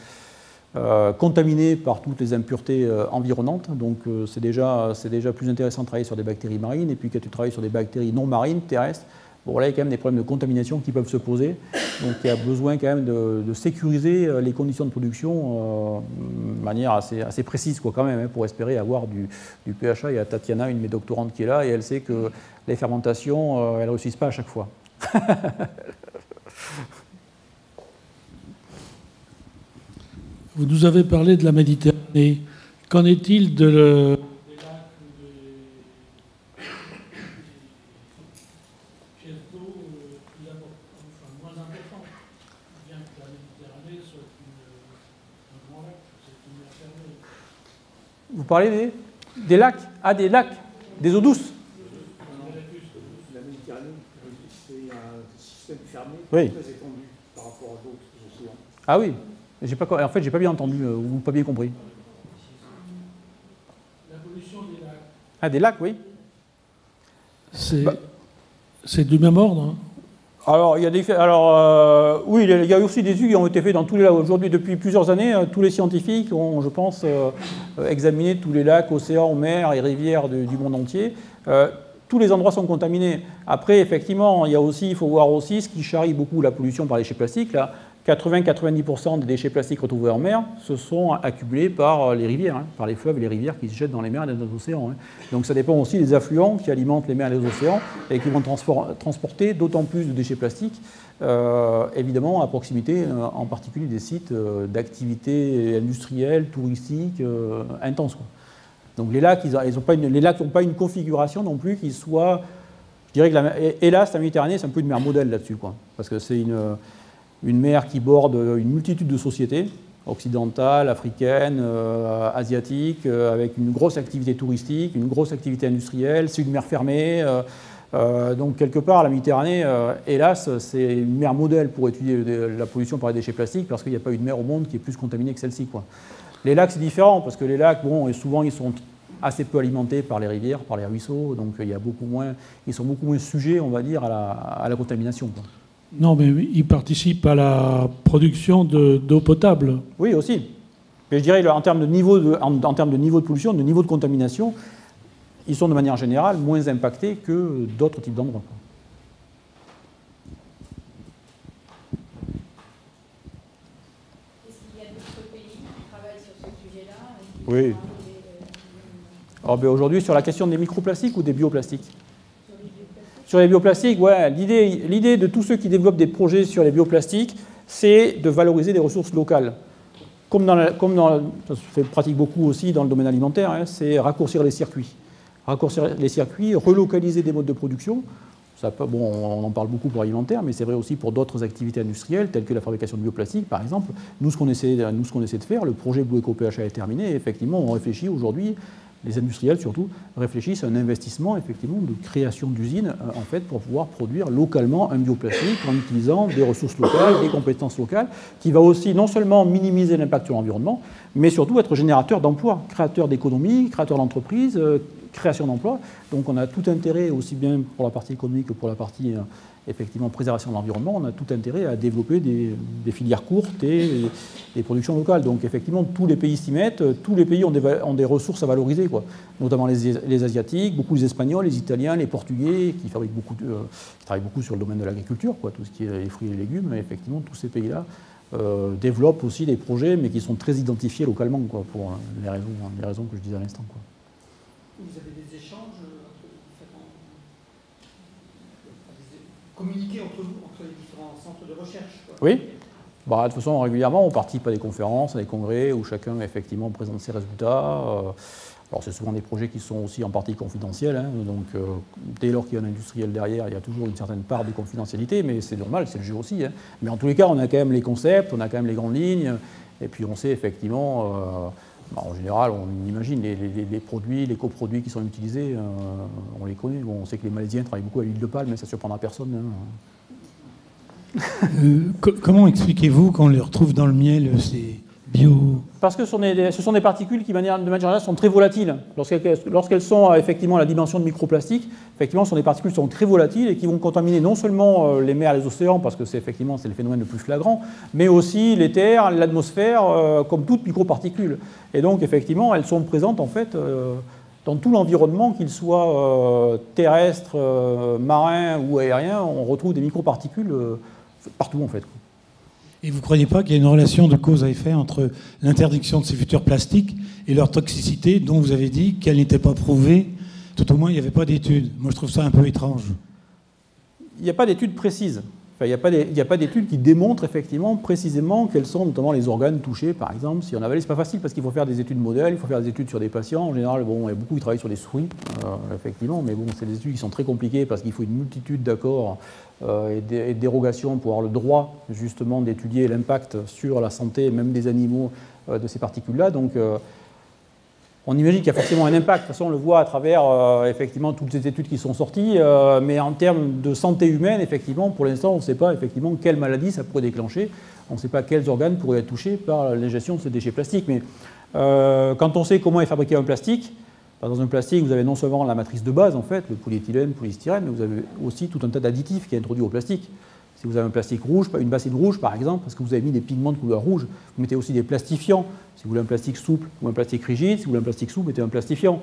contaminées par toutes les impuretés environnantes. Donc c'est déjà plus intéressant de travailler sur des bactéries marines. Et puis quand tu travailles sur des bactéries non marines, terrestres, bon, là, il y a quand même des problèmes de contamination qui peuvent se poser. Donc il y a besoin quand même de sécuriser les conditions de production de manière assez précise, quoi, quand même, hein, pour espérer avoir du PHA. Il y a Tatiana, une de mes doctorantes, qui est là, et elle sait que les fermentations, elles ne réussissent pas à chaque fois. Vous nous avez parlé de la Méditerranée. Qu'en est-il des lacs Vous parlez des lacs? Ah, des lacs, des eaux douces. La Méditerranée, c'est un système fermé Oui. très étendu par rapport à d'autres océans. Ah oui. En fait, j'ai pas bien entendu ou pas bien compris. La pollution des lacs. Ah, des lacs, oui. C'est du même ordre, hein. Alors, oui, il y a aussi des études qui ont été faites dans tous les lacs. Aujourd'hui, depuis plusieurs années, tous les scientifiques ont, je pense, examiné tous les lacs, océans, mers et rivières du monde entier. Tous les endroits sont contaminés. Après, effectivement, il faut voir aussi ce qui charrie beaucoup la pollution par les déchets plastiques. Là, 80-90% des déchets plastiques retrouvés en mer se sont accumulés par les rivières, hein, par les fleuves et les rivières qui se jettent dans les mers et dans les océans. Hein. Donc ça dépend aussi des affluents qui alimentent les mers et les océans et qui vont transporter d'autant plus de déchets plastiques, évidemment à proximité, en particulier des sites d'activités industrielles, touristiques intenses, quoi. Donc les lacs, les lacs n'ont pas une configuration non plus qui soit... Je dirais que, hélas, la Méditerranée, c'est un peu une mer modèle là-dessus, quoi, parce que c'est une mer qui borde une multitude de sociétés, occidentales, africaines, asiatiques, avec une grosse activité touristique, une grosse activité industrielle, c'est une mer fermée. Donc quelque part, la Méditerranée, hélas, c'est une mer modèle pour étudier la pollution par les déchets plastiques, parce qu'il n'y a pas une mer au monde qui est plus contaminée que celle-ci, quoi. Les lacs, c'est différent, parce que les lacs, bon, et souvent, ils sont assez peu alimentés par les rivières, par les ruisseaux, donc ils sont beaucoup moins sujets, on va dire, à la contamination, quoi. Non, mais ils participent à la production d'eau potable. Oui, aussi. Mais je dirais, en termes de niveau de pollution, de niveau de contamination, ils sont de manière générale moins impactés que d'autres types d'endroits. Est-ce qu'il y a d'autres pays qui travaillent sur ce sujet-là? Oui. Alors, aujourd'hui, sur la question des microplastiques ou des bioplastiques? Sur les bioplastiques, ouais, l'idée de tous ceux qui développent des projets sur les bioplastiques, c'est de valoriser des ressources locales. Comme ça se fait pratique beaucoup aussi dans le domaine alimentaire, hein, c'est raccourcir les circuits. Raccourcir les circuits, relocaliser des modes de production. On en parle beaucoup pour l'alimentaire, mais c'est vrai aussi pour d'autres activités industrielles, telles que la fabrication de bioplastiques, par exemple. Nous, ce qu'on essaie de faire, le projet Blue Eco PHA est terminé, et effectivement, on réfléchit aujourd'hui, les industriels surtout, réfléchissent à un investissement effectivement de création d'usines en fait, pour pouvoir produire localement un bioplastique en utilisant des ressources locales, des compétences locales, qui va aussi non seulement minimiser l'impact sur l'environnement, mais surtout être générateur d'emplois, créateur d'économies, créateur d'entreprises, création d'emplois. Donc on a tout intérêt, aussi bien pour la partie économique que pour la partie effectivement préservation de l'environnement, on a tout intérêt à développer des filières courtes et des productions locales. Donc effectivement, tous les pays s'y mettent, tous les pays ont des ressources à valoriser, quoi. Notamment les Asiatiques, beaucoup les Espagnols, les Italiens, les Portugais, qui travaillent beaucoup sur le domaine de l'agriculture, quoi, tout ce qui est les fruits et les légumes. Mais effectivement, tous ces pays-là développent aussi des projets, mais qui sont très identifiés localement, quoi, pour les raisons que je disais à l'instant, quoi. Vous avez des échanges communiquer entre les différents centres de recherche, quoi. Oui. De toute façon, régulièrement, on participe à des conférences, à des congrès où chacun effectivement présente ses résultats. Alors c'est souvent des projets qui sont aussi en partie confidentiels, hein, donc dès lors qu'il y a un industriel derrière, il y a toujours une certaine part de confidentialité, mais c'est normal, c'est le jeu aussi, hein. Mais en tous les cas, on a quand même les concepts, on a quand même les grandes lignes, et puis on sait effectivement... en général, on imagine les produits, les coproduits qui sont utilisés, on les connaît. Bon, on sait que les Malaisiens travaillent beaucoup à l'huile de palme, mais ça ne surprendra personne, hein. Comment expliquez-vous qu'on les retrouve dans le miel, ces bio... Parce que ce sont des particules qui, de manière générale, sont très volatiles. Lorsqu'elles sont effectivement à la dimension de microplastique, effectivement, ce sont des particules qui sont très volatiles et qui vont contaminer non seulement les mers et les océans, parce que c'est le phénomène le plus flagrant, mais aussi les terres, l'atmosphère, comme toutes microparticules. Et donc, effectivement, elles sont présentes, en fait, dans tout l'environnement, qu'il soit terrestre, marin ou aérien, on retrouve des microparticules partout, en fait. Et vous ne croyez pas qu'il y a une relation de cause à effet entre l'interdiction de ces futurs plastiques et leur toxicité, dont vous avez dit qu'elle n'était pas prouvée, tout au moins il n'y avait pas d'études? Moi je trouve ça un peu étrange. Il n'y a pas d'études précises. Enfin, il n'y a pas d'études qui démontrent effectivement précisément quels sont notamment les organes touchés, par exemple. Si on avale, c'est pas facile parce qu'il faut faire des études modèles, il faut faire des études sur des patients. En général, bon, il y a beaucoup qui travaillent sur les souris, effectivement, mais bon, c'est des études qui sont très compliquées parce qu'il faut une multitude d'accords et de dérogations pour avoir le droit justement d'étudier l'impact sur la santé, même des animaux, de ces particules-là. Donc, On imagine qu'il y a forcément un impact. De toute façon, on le voit à travers effectivement toutes les études qui sont sorties. Mais en termes de santé humaine, effectivement, pour l'instant, on ne sait pas effectivement quelle maladie ça pourrait déclencher. On ne sait pas quels organes pourraient être touchés par l'ingestion de ces déchets plastiques. Mais quand on sait comment est fabriqué un plastique, dans un plastique, vous avez non seulement la matrice de base, en fait, le polyéthylène, le polystyrène, mais vous avez aussi tout un tas d'additifs qui est introduit au plastique. Si vous avez un plastique rouge, une bassine rouge par exemple, parce que vous avez mis des pigments de couleur rouge, vous mettez aussi des plastifiants. Si vous voulez un plastique souple ou un plastique rigide, si vous voulez un plastique souple, mettez un plastifiant.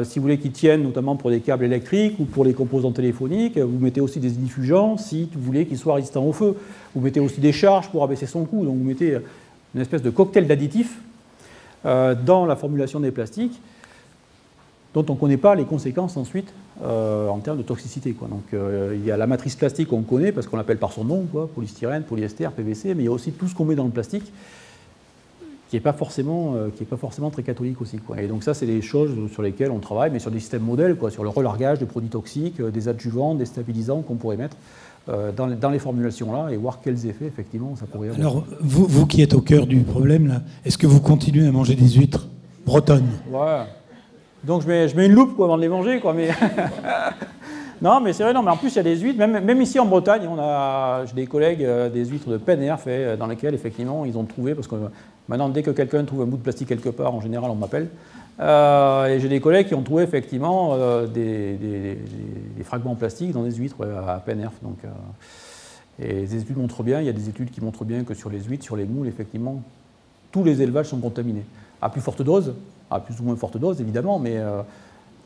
Si vous voulez qu'il tienne notamment pour des câbles électriques ou pour les composants téléphoniques, vous mettez aussi des diffusants si vous voulez qu'il soit résistant au feu. Vous mettez aussi des charges pour abaisser son coût. Donc vous mettez une espèce de cocktail d'additifs dans la formulation des plastiques dont on ne connaît pas les conséquences ensuite en termes de toxicité, quoi. Donc il y a la matrice plastique qu'on connaît parce qu'on l'appelle par son nom, quoi, polystyrène, polyester, PVC, mais il y a aussi tout ce qu'on met dans le plastique qui n'est pas forcément très catholique aussi, quoi. Et donc ça, c'est des choses sur lesquelles on travaille, mais sur des systèmes modèles, quoi, sur le relargage de produits toxiques, des adjuvants, des stabilisants qu'on pourrait mettre dans les formulations-là et voir quels effets, effectivement, ça pourrait avoir. Alors, vous qui êtes au cœur du problème, là, est-ce que vous continuez à manger des huîtres bretonnes? Ouais. Donc je mets une loupe, quoi, avant de les manger, quoi, mais... Non, mais c'est vrai, non, mais en plus, il y a des huîtres, même ici en Bretagne, j'ai des collègues des huîtres de Penner, dans lesquelles, effectivement, ils ont trouvé, parce que maintenant, dès que quelqu'un trouve un bout de plastique quelque part, en général, on m'appelle. Et j'ai des collègues qui ont trouvé, effectivement, des fragments plastiques dans des huîtres à Penner. Donc, et les études montrent bien, il y a des études qui montrent bien que sur les huîtres, sur les moules, effectivement, tous les élevages sont contaminés. À plus forte dose, à plus ou moins forte dose, évidemment, mais...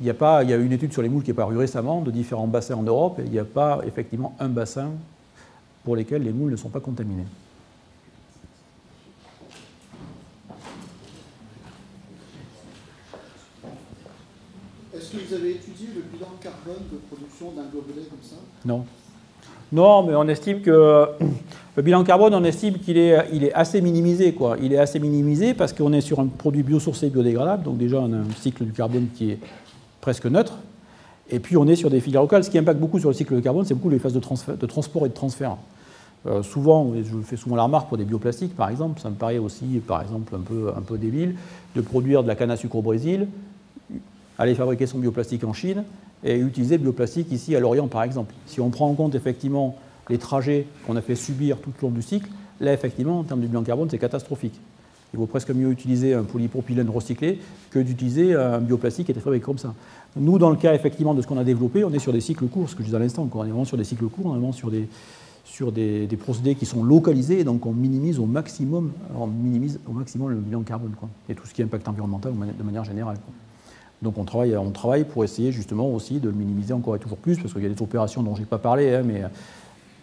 il y a une étude sur les moules qui est parue récemment de différents bassins en Europe et il n'y a pas effectivement un bassin pour lequel les moules ne sont pas contaminés. Est-ce que vous avez étudié le bilan carbone de production d'un gobelet comme ça? Non. Non, mais on estime que le bilan carbone, on estime qu'il est assez minimisé, quoi. Il est assez minimisé parce qu'on est sur un produit biosourcé biodégradable, donc déjà on a un cycle du carbone qui est presque neutre, et puis on est sur des filières locales. Ce qui impacte beaucoup sur le cycle de carbone, c'est beaucoup les phases de transport et de transfert. Souvent, je fais souvent la remarque pour des bioplastiques, par exemple, ça me paraît aussi, par exemple, un peu débile, de produire de la canne à sucre au Brésil, aller fabriquer son bioplastique en Chine, et utiliser le bioplastique ici à Lorient, par exemple. Si on prend en compte effectivement les trajets qu'on a fait subir tout au long du cycle, là, effectivement, en termes de bilan carbone, c'est catastrophique. Il vaut presque mieux utiliser un polypropylène recyclé que d'utiliser un bioplastique qui était fabriqué comme ça. Nous, dans le cas effectivement de ce qu'on a développé, on est sur des cycles courts, ce que je disais à l'instant, on est vraiment sur des cycles courts, on est vraiment sur des procédés qui sont localisés, et donc on minimise au maximum le bilan carbone, quoi, et tout ce qui est impact environnemental de manière générale, quoi. Donc on travaille pour essayer justement aussi de le minimiser encore et toujours plus, parce qu'il y a des opérations dont je n'ai pas parlé, hein, mais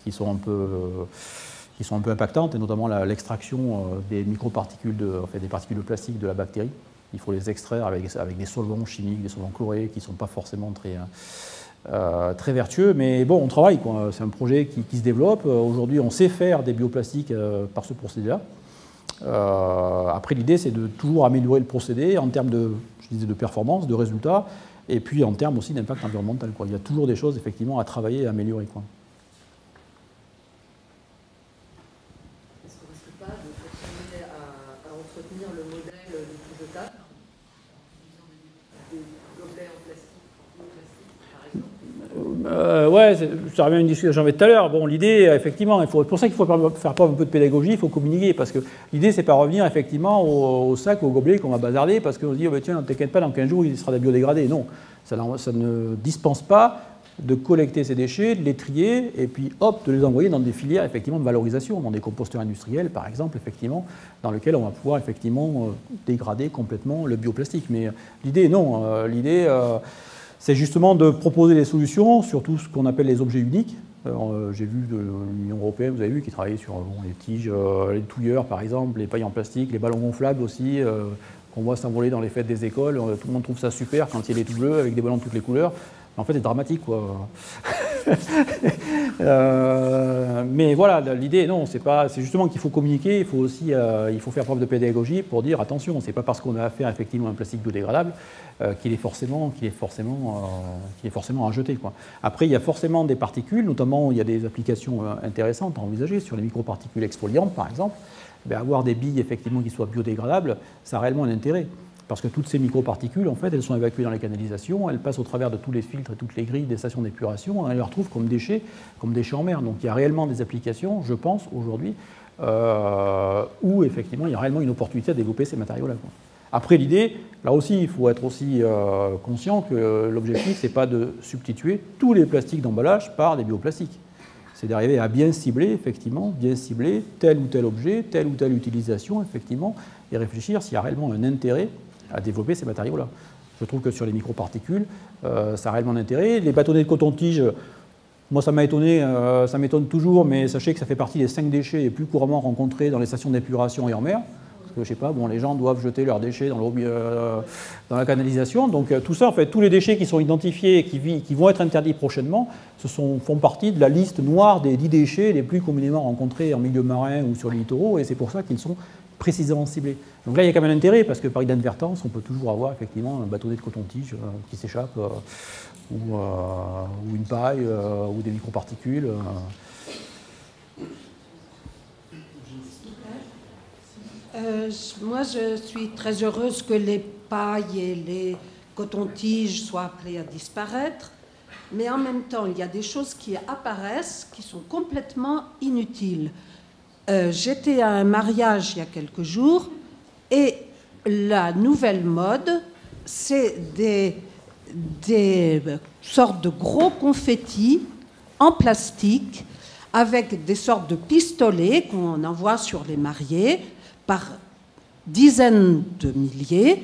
qui sont un peu impactantes, et notamment l'extraction des microparticules, des particules de plastique de la bactérie. Il faut les extraire avec des solvants chimiques, des solvants chlorés, qui ne sont pas forcément très vertueux, mais bon, on travaille, quoi. C'est un projet qui se développe. Aujourd'hui, on sait faire des bioplastiques par ce procédé-là. Après, l'idée, c'est de toujours améliorer le procédé en termes de performance, de résultats, et puis en termes aussi d'impact environnemental, quoi. Il y a toujours des choses, effectivement, à travailler et à améliorer, quoi. Est-ce qu'on ne risque pas de continuer à entretenir le modèle du tout jetable, des gobelets en plastique, par exemple? Ouais, ça revient à une discussion que j'en avais tout à l'heure. Bon, l'idée, effectivement, pour ça qu'il faut faire preuve un peu de pédagogie, il faut communiquer, parce que l'idée, c'est pas revenir effectivement au sac, au gobelet qu'on va bazarder, parce qu'on se dit, oh, bah, tiens, t'inquiète pas, dans 15 jours, il sera biodégradé. Non, ça ne dispense pas de collecter ces déchets, de les trier, et puis hop, de les envoyer dans des filières effectivement de valorisation, dans des composteurs industriels, par exemple, effectivement, dans lesquels on va pouvoir effectivement dégrader complètement le bioplastique. Mais l'idée, non, c'est justement de proposer des solutions sur tout ce qu'on appelle les objets uniques. J'ai vu de l'Union européenne, vous avez vu, qui travaillait sur les tiges, les touilleurs par exemple, les pailles en plastique, les ballons gonflables aussi, qu'on voit s'envoler dans les fêtes des écoles. Tout le monde trouve ça super quand il est tout bleu avec des ballons de toutes les couleurs. En fait, c'est dramatique, quoi. Mais voilà, l'idée, non, c'est justement qu'il faut communiquer, il faut faire preuve de pédagogie pour dire attention, c'est pas parce qu'on a affaire effectivement à un plastique biodégradable qu'il est forcément à jeter, quoi. Après, il y a forcément des particules, notamment il y a des applications intéressantes à envisager sur les microparticules exfoliantes, par exemple. Avoir des billes effectivement qui soient biodégradables, ça a réellement un intérêt. Parce que toutes ces microparticules, en fait, elles sont évacuées dans les canalisations, elles passent au travers de tous les filtres et toutes les grilles des stations d'épuration, et elles les retrouvent comme déchets en mer. Donc il y a réellement des applications, je pense, aujourd'hui, où effectivement il y a réellement une opportunité à développer ces matériaux-là. Après, l'idée, là aussi, il faut être aussi conscient que l'objectif, ce n'est pas de substituer tous les plastiques d'emballage par des bioplastiques. C'est d'arriver à bien cibler, effectivement, tel ou tel objet, telle ou telle utilisation, effectivement, et réfléchir s'il y a réellement un intérêt à développer ces matériaux-là. Je trouve que sur les microparticules, ça a réellement un intérêt. Les bâtonnets de coton-tige, moi ça m'a étonné, ça m'étonne toujours, mais sachez que ça fait partie des 5 déchets les plus couramment rencontrés dans les stations d'épuration et en mer. Parce que je sais pas, bon, les gens doivent jeter leurs déchets dans la canalisation. Donc tout ça, en fait, tous les déchets qui sont identifiés et qui vont être interdits prochainement, font partie de la liste noire des 10 déchets les plus communément rencontrés en milieu marin ou sur les littoraux, et c'est pour ça qu'ils sont précisément ciblés. Donc là, il y a quand même un intérêt, parce que par inadvertance, on peut toujours avoir effectivement un bâtonnet de coton-tige qui s'échappe, ou une paille, ou des microparticules. Moi, je suis très heureuse que les pailles et les cotons-tiges soient appelés à disparaître, mais en même temps, il y a des choses qui apparaissent qui sont complètement inutiles. J'étais à un mariage il y a quelques jours, et la nouvelle mode, c'est des sortes de gros confettis en plastique avec des sortes de pistolets qu'on envoie sur les mariés par dizaines de milliers.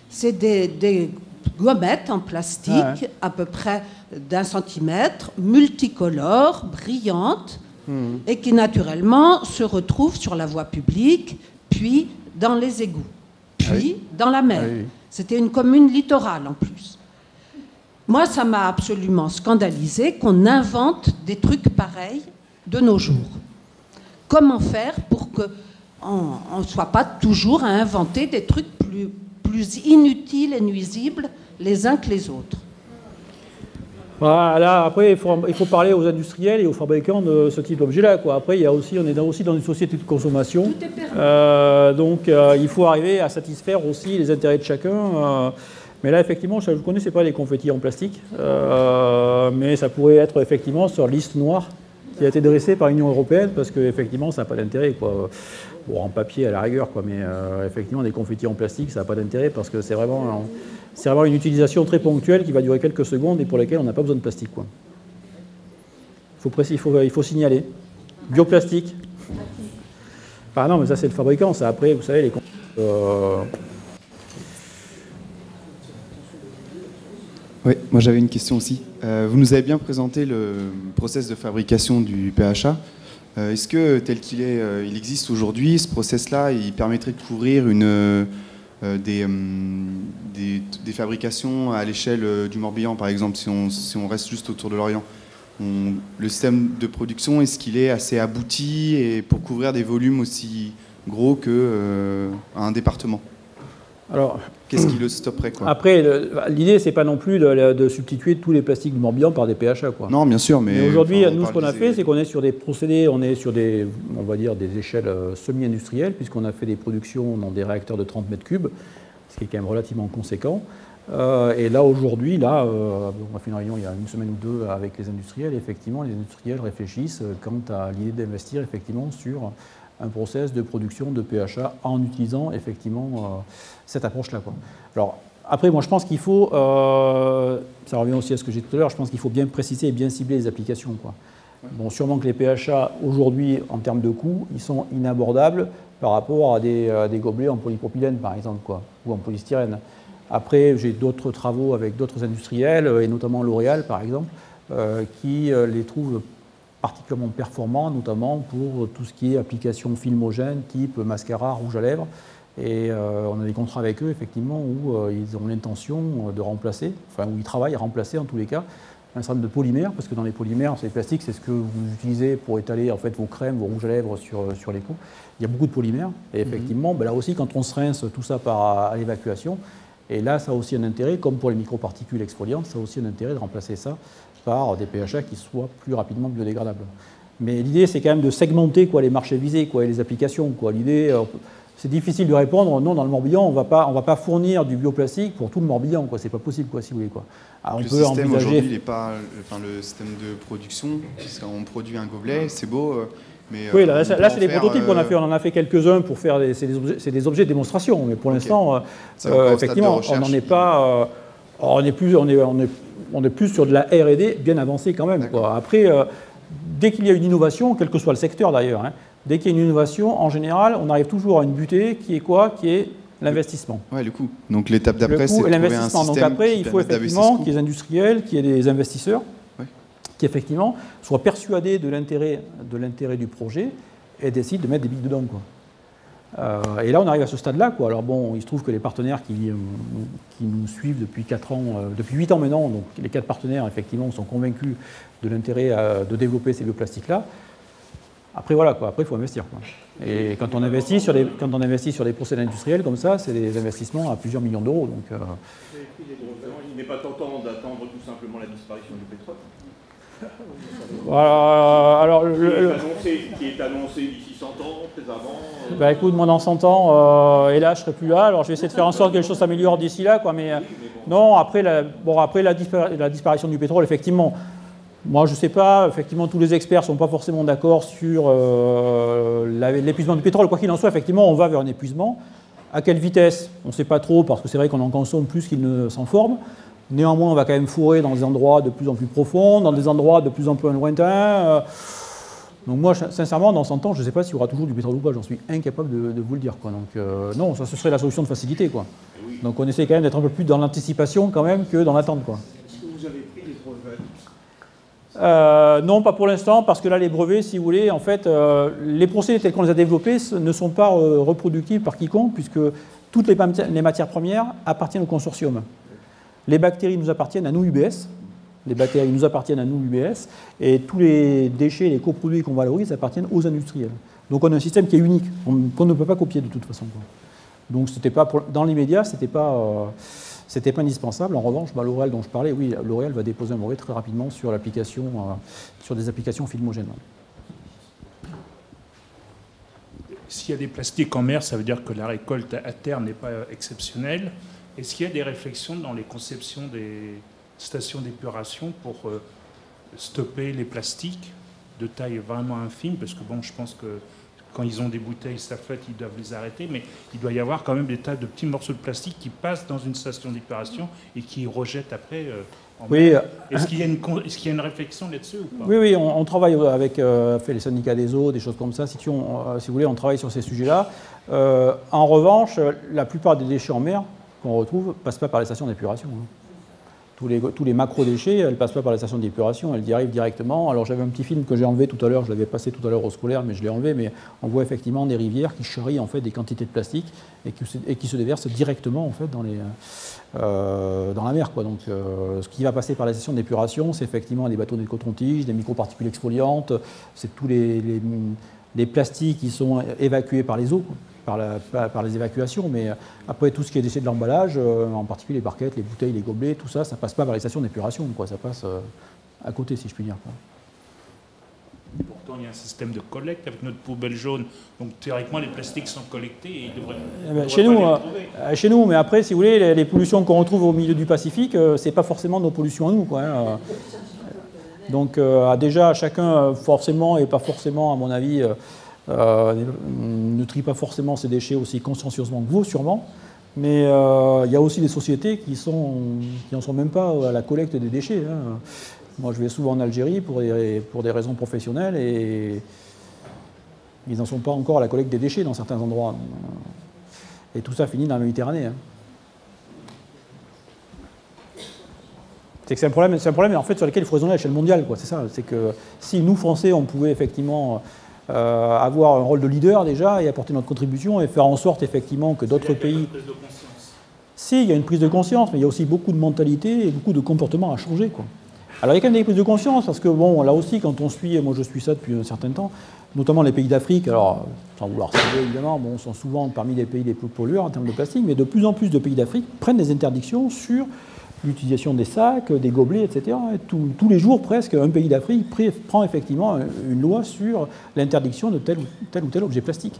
C'est des gommettes en plastique, à peu près d'1 centimètre, multicolores, brillantes, et qui naturellement se retrouvent sur la voie publique, puis dans les égouts, puis dans la mer. C'était une commune littorale en plus. Moi, ça m'a absolument scandalisé qu'on invente des trucs pareils de nos jours. Comment faire pour qu'on ne soit pas toujours à inventer des trucs plus inutiles et nuisibles les uns que les autres? Voilà, après, il faut parler aux industriels et aux fabricants de ce type d'objet-là. Après, on est aussi dans une société de consommation. Tout est permis. Donc, il faut arriver à satisfaire aussi les intérêts de chacun. Mais là, effectivement, je ne connaissais pas les confettis en plastique. Mais ça pourrait être effectivement sur liste noire qui a été dressée par l'Union européenne, parce qu'effectivement, ça n'a pas d'intérêt. Bon, en papier à la rigueur, mais effectivement, des confettis en plastique, ça n'a pas d'intérêt, parce que c'est vraiment une utilisation très ponctuelle qui va durer quelques secondes et pour laquelle on n'a pas besoin de plastique. Il faut signaler. Bioplastique. Ah non, mais ça, c'est le fabricant. Ça, après, vous savez, les Oui, moi j'avais une question aussi. Vous nous avez bien présenté le process de fabrication du PHA. Est-ce que, tel qu'il est, il existe aujourd'hui, ce process-là, il permettrait de couvrir des fabrications à l'échelle du Morbihan, par exemple, si on reste juste autour de l'Orient? Le système de production, est-ce qu'il est assez abouti et pour couvrir des volumes aussi gros qu'à un département? Alors, qu'est-ce qui le stopperait, Après, l'idée, c'est pas non plus de substituer tous les plastiques du Morbihan par des PHA, Non, bien sûr, mais aujourd'hui, nous, ce qu'on a fait, c'est qu'on est sur des procédés, on est sur des échelles semi-industrielles, puisqu'on a fait des productions dans des réacteurs de 30 mètres cubes, ce qui est quand même relativement conséquent. Et là, aujourd'hui, on a fait une réunion il y a une semaine ou deux avec les industriels, et effectivement, les industriels réfléchissent quant à l'idée d'investir effectivement sur un process de production de PHA en utilisant effectivement cette approche-là. Alors, après, moi, je pense qu'il faut, ça revient aussi à ce que j'ai dit tout à l'heure, je pense qu'il faut bien préciser et bien cibler les applications. Bon, sûrement que les PHA, aujourd'hui, en termes de coût, ils sont inabordables par rapport à des gobelets en polypropylène, par exemple, ou en polystyrène. Après, j'ai d'autres travaux avec d'autres industriels, et notamment L'Oréal, par exemple, qui les trouvent particulièrement performants, notamment pour tout ce qui est application filmogène, type mascara, rouge à lèvres. Et on a des contrats avec eux, effectivement, où ils ont l'intention de remplacer, où ils travaillent à remplacer, en tous les cas, un certain nombre de polymères, parce que dans les polymères, ces plastiques, c'est ce que vous utilisez pour étaler en fait, vos crèmes, vos rouges à lèvres sur les peaux. Il y a beaucoup de polymères, et effectivement, là aussi, quand on se rince tout ça à l'évacuation, et là, ça a aussi un intérêt, comme pour les microparticules exfoliantes, ça a aussi un intérêt de remplacer ça par des PHA qui soient plus rapidement biodégradables. Mais l'idée, c'est quand même de segmenter les marchés visés et les applications. L'idée, c'est difficile de répondre, non, dans le Morbihan, on va pas fournir du bioplastique pour tout le Morbihan, quoi. C'est pas possible, quoi, si vous voulez, quoi. Alors, le système aujourd'hui, il n'est pas, enfin, le système de production, on produit un gobelet, c'est beau, mais... Oui, là c'est des prototypes qu'on a fait, on en a fait quelques-uns pour faire, c'est des objets de démonstration, mais pour l'instant, effectivement, on n'en est pas... on est plus sur de la R&D bien avancée quand même, quoi. Après, dès qu'il y a une innovation, quel que soit le secteur d'ailleurs, hein, dès qu'il y a une innovation, en général, on arrive toujours à une butée qui est quoi? Qui est l'investissement. Oui, le coût. Donc l'étape d'après, c'est trouver un système. Donc après, il faut effectivement qu'il y ait des industriels, qu'il y ait des investisseurs, qui effectivement soient persuadés de l'intérêt du projet et décident de mettre des billes dedans, quoi. Et là, on arrive à ce stade-là, quoi. Alors bon, il se trouve que les partenaires qui nous suivent depuis 4 ans, depuis 8 ans maintenant, donc les 4 partenaires, effectivement, sont convaincus de l'intérêt de développer ces bioplastiques-là. Après, voilà, quoi. Après, il faut investir, quoi. Et quand on investit sur des procédés industriels comme ça, c'est des investissements à plusieurs millions d'euros. Donc, il n'est pas tentant d'attendre tout simplement la disparition du pétrole. Alors, qui est annoncé d'ici 100 ans, peut-être avant. Bah écoute, moi dans 100 ans, et là je serai plus là, alors je vais essayer de faire en sorte que les choses s'améliorent d'ici là, quoi. Mais non, après la disparition du pétrole, effectivement. Moi, je ne sais pas, effectivement, tous les experts ne sont pas forcément d'accord sur l'épuisement du pétrole. Quoi qu'il en soit, effectivement, on va vers un épuisement. À quelle vitesse? On ne sait pas trop, parce que c'est vrai qu'on en consomme plus qu'il ne s'en forme. Néanmoins, on va quand même fourrer dans des endroits de plus en plus profonds, dans des endroits de plus en plus lointains. Donc moi, sincèrement, dans 100 ans, je ne sais pas s'il y aura toujours du pétrole ou pas. J'en suis incapable de vous le dire, quoi. Donc non, ça, ce serait la solution de facilité, quoi. Donc on essaie quand même d'être un peu plus dans l'anticipation quand même que dans l'attente, quoi. Est-ce que vous avez pris des brevets? Non, pas pour l'instant, parce que là, les brevets, si vous voulez, en fait, les procédés tels qu'on les a développés ne sont pas reproductibles par quiconque, puisque toutes les matières premières appartiennent au consortium. Les bactéries nous appartiennent à nous, UBS. Les bactéries nous appartiennent à nous, UBS. Et tous les déchets, les coproduits qu'on valorise appartiennent aux industriels. Donc on a un système qui est unique, qu'on ne peut pas copier de toute façon, quoi. Donc c'était pas dans l'immédiat, c'était pas indispensable. En revanche, L'Oréal dont je parlais, oui, L'Oréal va déposer un brevet très rapidement sur l'application, sur des applications filmogènes. S'il y a des plastiques en mer, ça veut dire que la récolte à terre n'est pas exceptionnelle. Est-ce qu'il y a des réflexions dans les conceptions des stations d'épuration pour stopper les plastiques de taille vraiment infime? Parce que bon, je pense que quand ils ont des bouteilles, ça fait, ils doivent les arrêter, mais il doit y avoir quand même des tas de petits morceaux de plastique qui passent dans une station d'épuration et qui rejettent après en mer. Est-ce qu'il y a une réflexion là-dessus ou pas? Oui, on travaille avec les syndicats des eaux, des choses comme ça. Si vous voulez, on travaille sur ces sujets-là. En revanche, la plupart des déchets en mer qu'on retrouve ne passent pas par les stations d'épuration. Tous les macro-déchets, elles ne passent pas par les stations d'épuration, elles y arrivent directement. Alors j'avais un petit film que j'ai enlevé tout à l'heure, je l'avais passé tout à l'heure au scolaire, mais je l'ai enlevé, mais on voit effectivement des rivières qui charrient en fait des quantités de plastique et qui se déversent directement en fait dans la mer, quoi. Donc ce qui va passer par les stations d'épuration, c'est effectivement des bateaux de coton-tige, des microparticules exfoliantes, c'est tous les plastiques qui sont évacués par les eaux, quoi. Par les évacuations, mais après tout ce qui est déchets de l'emballage, en particulier les barquettes, les bouteilles, les gobelets, tout ça, ça passe pas par les stations d'épuration, quoi. Ça passe à côté, si je puis dire, quoi. Pourtant, il y a un système de collecte avec notre poubelle jaune, donc théoriquement les plastiques sont collectés et ils devraient chez nous, mais après, si vous voulez, les pollutions qu'on retrouve au milieu du Pacifique, c'est pas forcément nos pollutions à nous, quoi, hein. Donc déjà, chacun forcément et pas forcément, à mon avis, ne trie pas forcément ses déchets aussi consciencieusement que vous, sûrement, mais il y a aussi des sociétés qui n'en sont même pas à la collecte des déchets, hein. Moi, je vais souvent en Algérie pour des raisons professionnelles et ils n'en sont pas encore à la collecte des déchets dans certains endroits. Et tout ça finit dans la Méditerranée, hein. C'est un problème en fait, sur lequel il faut raisonner à l'échelle mondiale, quoi. C'est ça, c'est que si nous, Français, on pouvait effectivement avoir un rôle de leader déjà et apporter notre contribution et faire en sorte effectivement que d'autres pays... Si, il y a une prise de conscience, mais il y a aussi beaucoup de mentalité et beaucoup de comportements à changer, quoi. Alors il y a quand même des prises de conscience, parce que bon, là aussi, quand on suit, moi je suis ça depuis un certain temps, notamment les pays d'Afrique, alors sans vouloir citer évidemment, bon, sont souvent parmi les pays les plus pollueurs en termes de plastique, mais de plus en plus de pays d'Afrique prennent des interdictions sur l'utilisation des sacs, des gobelets, etc. Et tous les jours, presque, un pays d'Afrique prend effectivement une loi sur l'interdiction de tel ou tel objet plastique.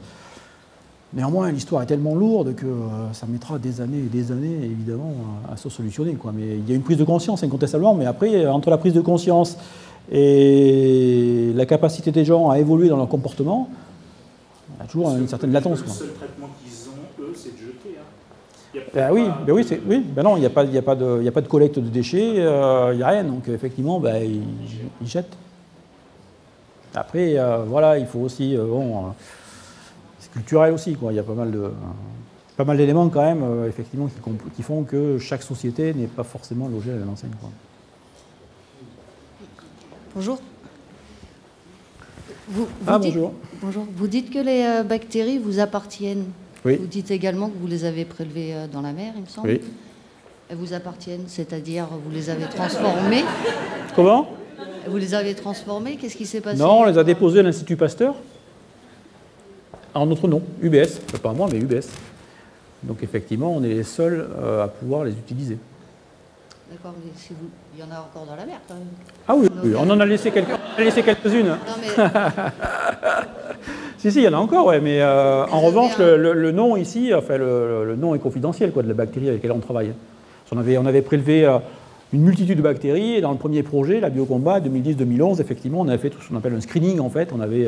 Néanmoins, l'histoire est tellement lourde que ça mettra des années et des années, évidemment, à se solutionner, quoi. Mais il y a une prise de conscience, incontestablement, mais après, entre la prise de conscience et la capacité des gens à évoluer dans leur comportement, il y a toujours une certaine latence. Le seul traitement qu'ils ont, eux, c'est de jeter. Hein. Non, il n'y a pas de collecte de déchets, il n'y a rien, donc effectivement, ils jettent. Après, voilà, il faut aussi... c'est culturel aussi, quoi. Il y a pas mal d'éléments quand même, effectivement, qui font que chaque société n'est pas forcément logée à la même enseigne, quoi. Bonjour. Bonjour. Vous dites que les bactéries vous appartiennent. Oui. Vous dites également que vous les avez prélevées dans la mer, il me semble. Oui. Elles vous appartiennent, c'est-à-dire vous les avez transformées. Comment ? Vous les avez transformées, qu'est-ce qui s'est passé ? Non, on les a déposées à l'Institut Pasteur, en notre nom, UBS, pas moi, mais UBS. Donc effectivement, on est les seuls à pouvoir les utiliser. D'accord, mais il y en a encore dans la mer quand même. Ah oui, on en a laissé quelques-unes. Non, mais... si, il y en a encore, ouais, mais en revanche, le nom ici, enfin, le nom est confidentiel, quoi, de la bactérie avec laquelle on travaille. On avait prélevé une multitude de bactéries, et dans le premier projet, la Biocombat, 2010-2011, effectivement, on avait fait tout ce qu'on appelle un screening, en fait. On avait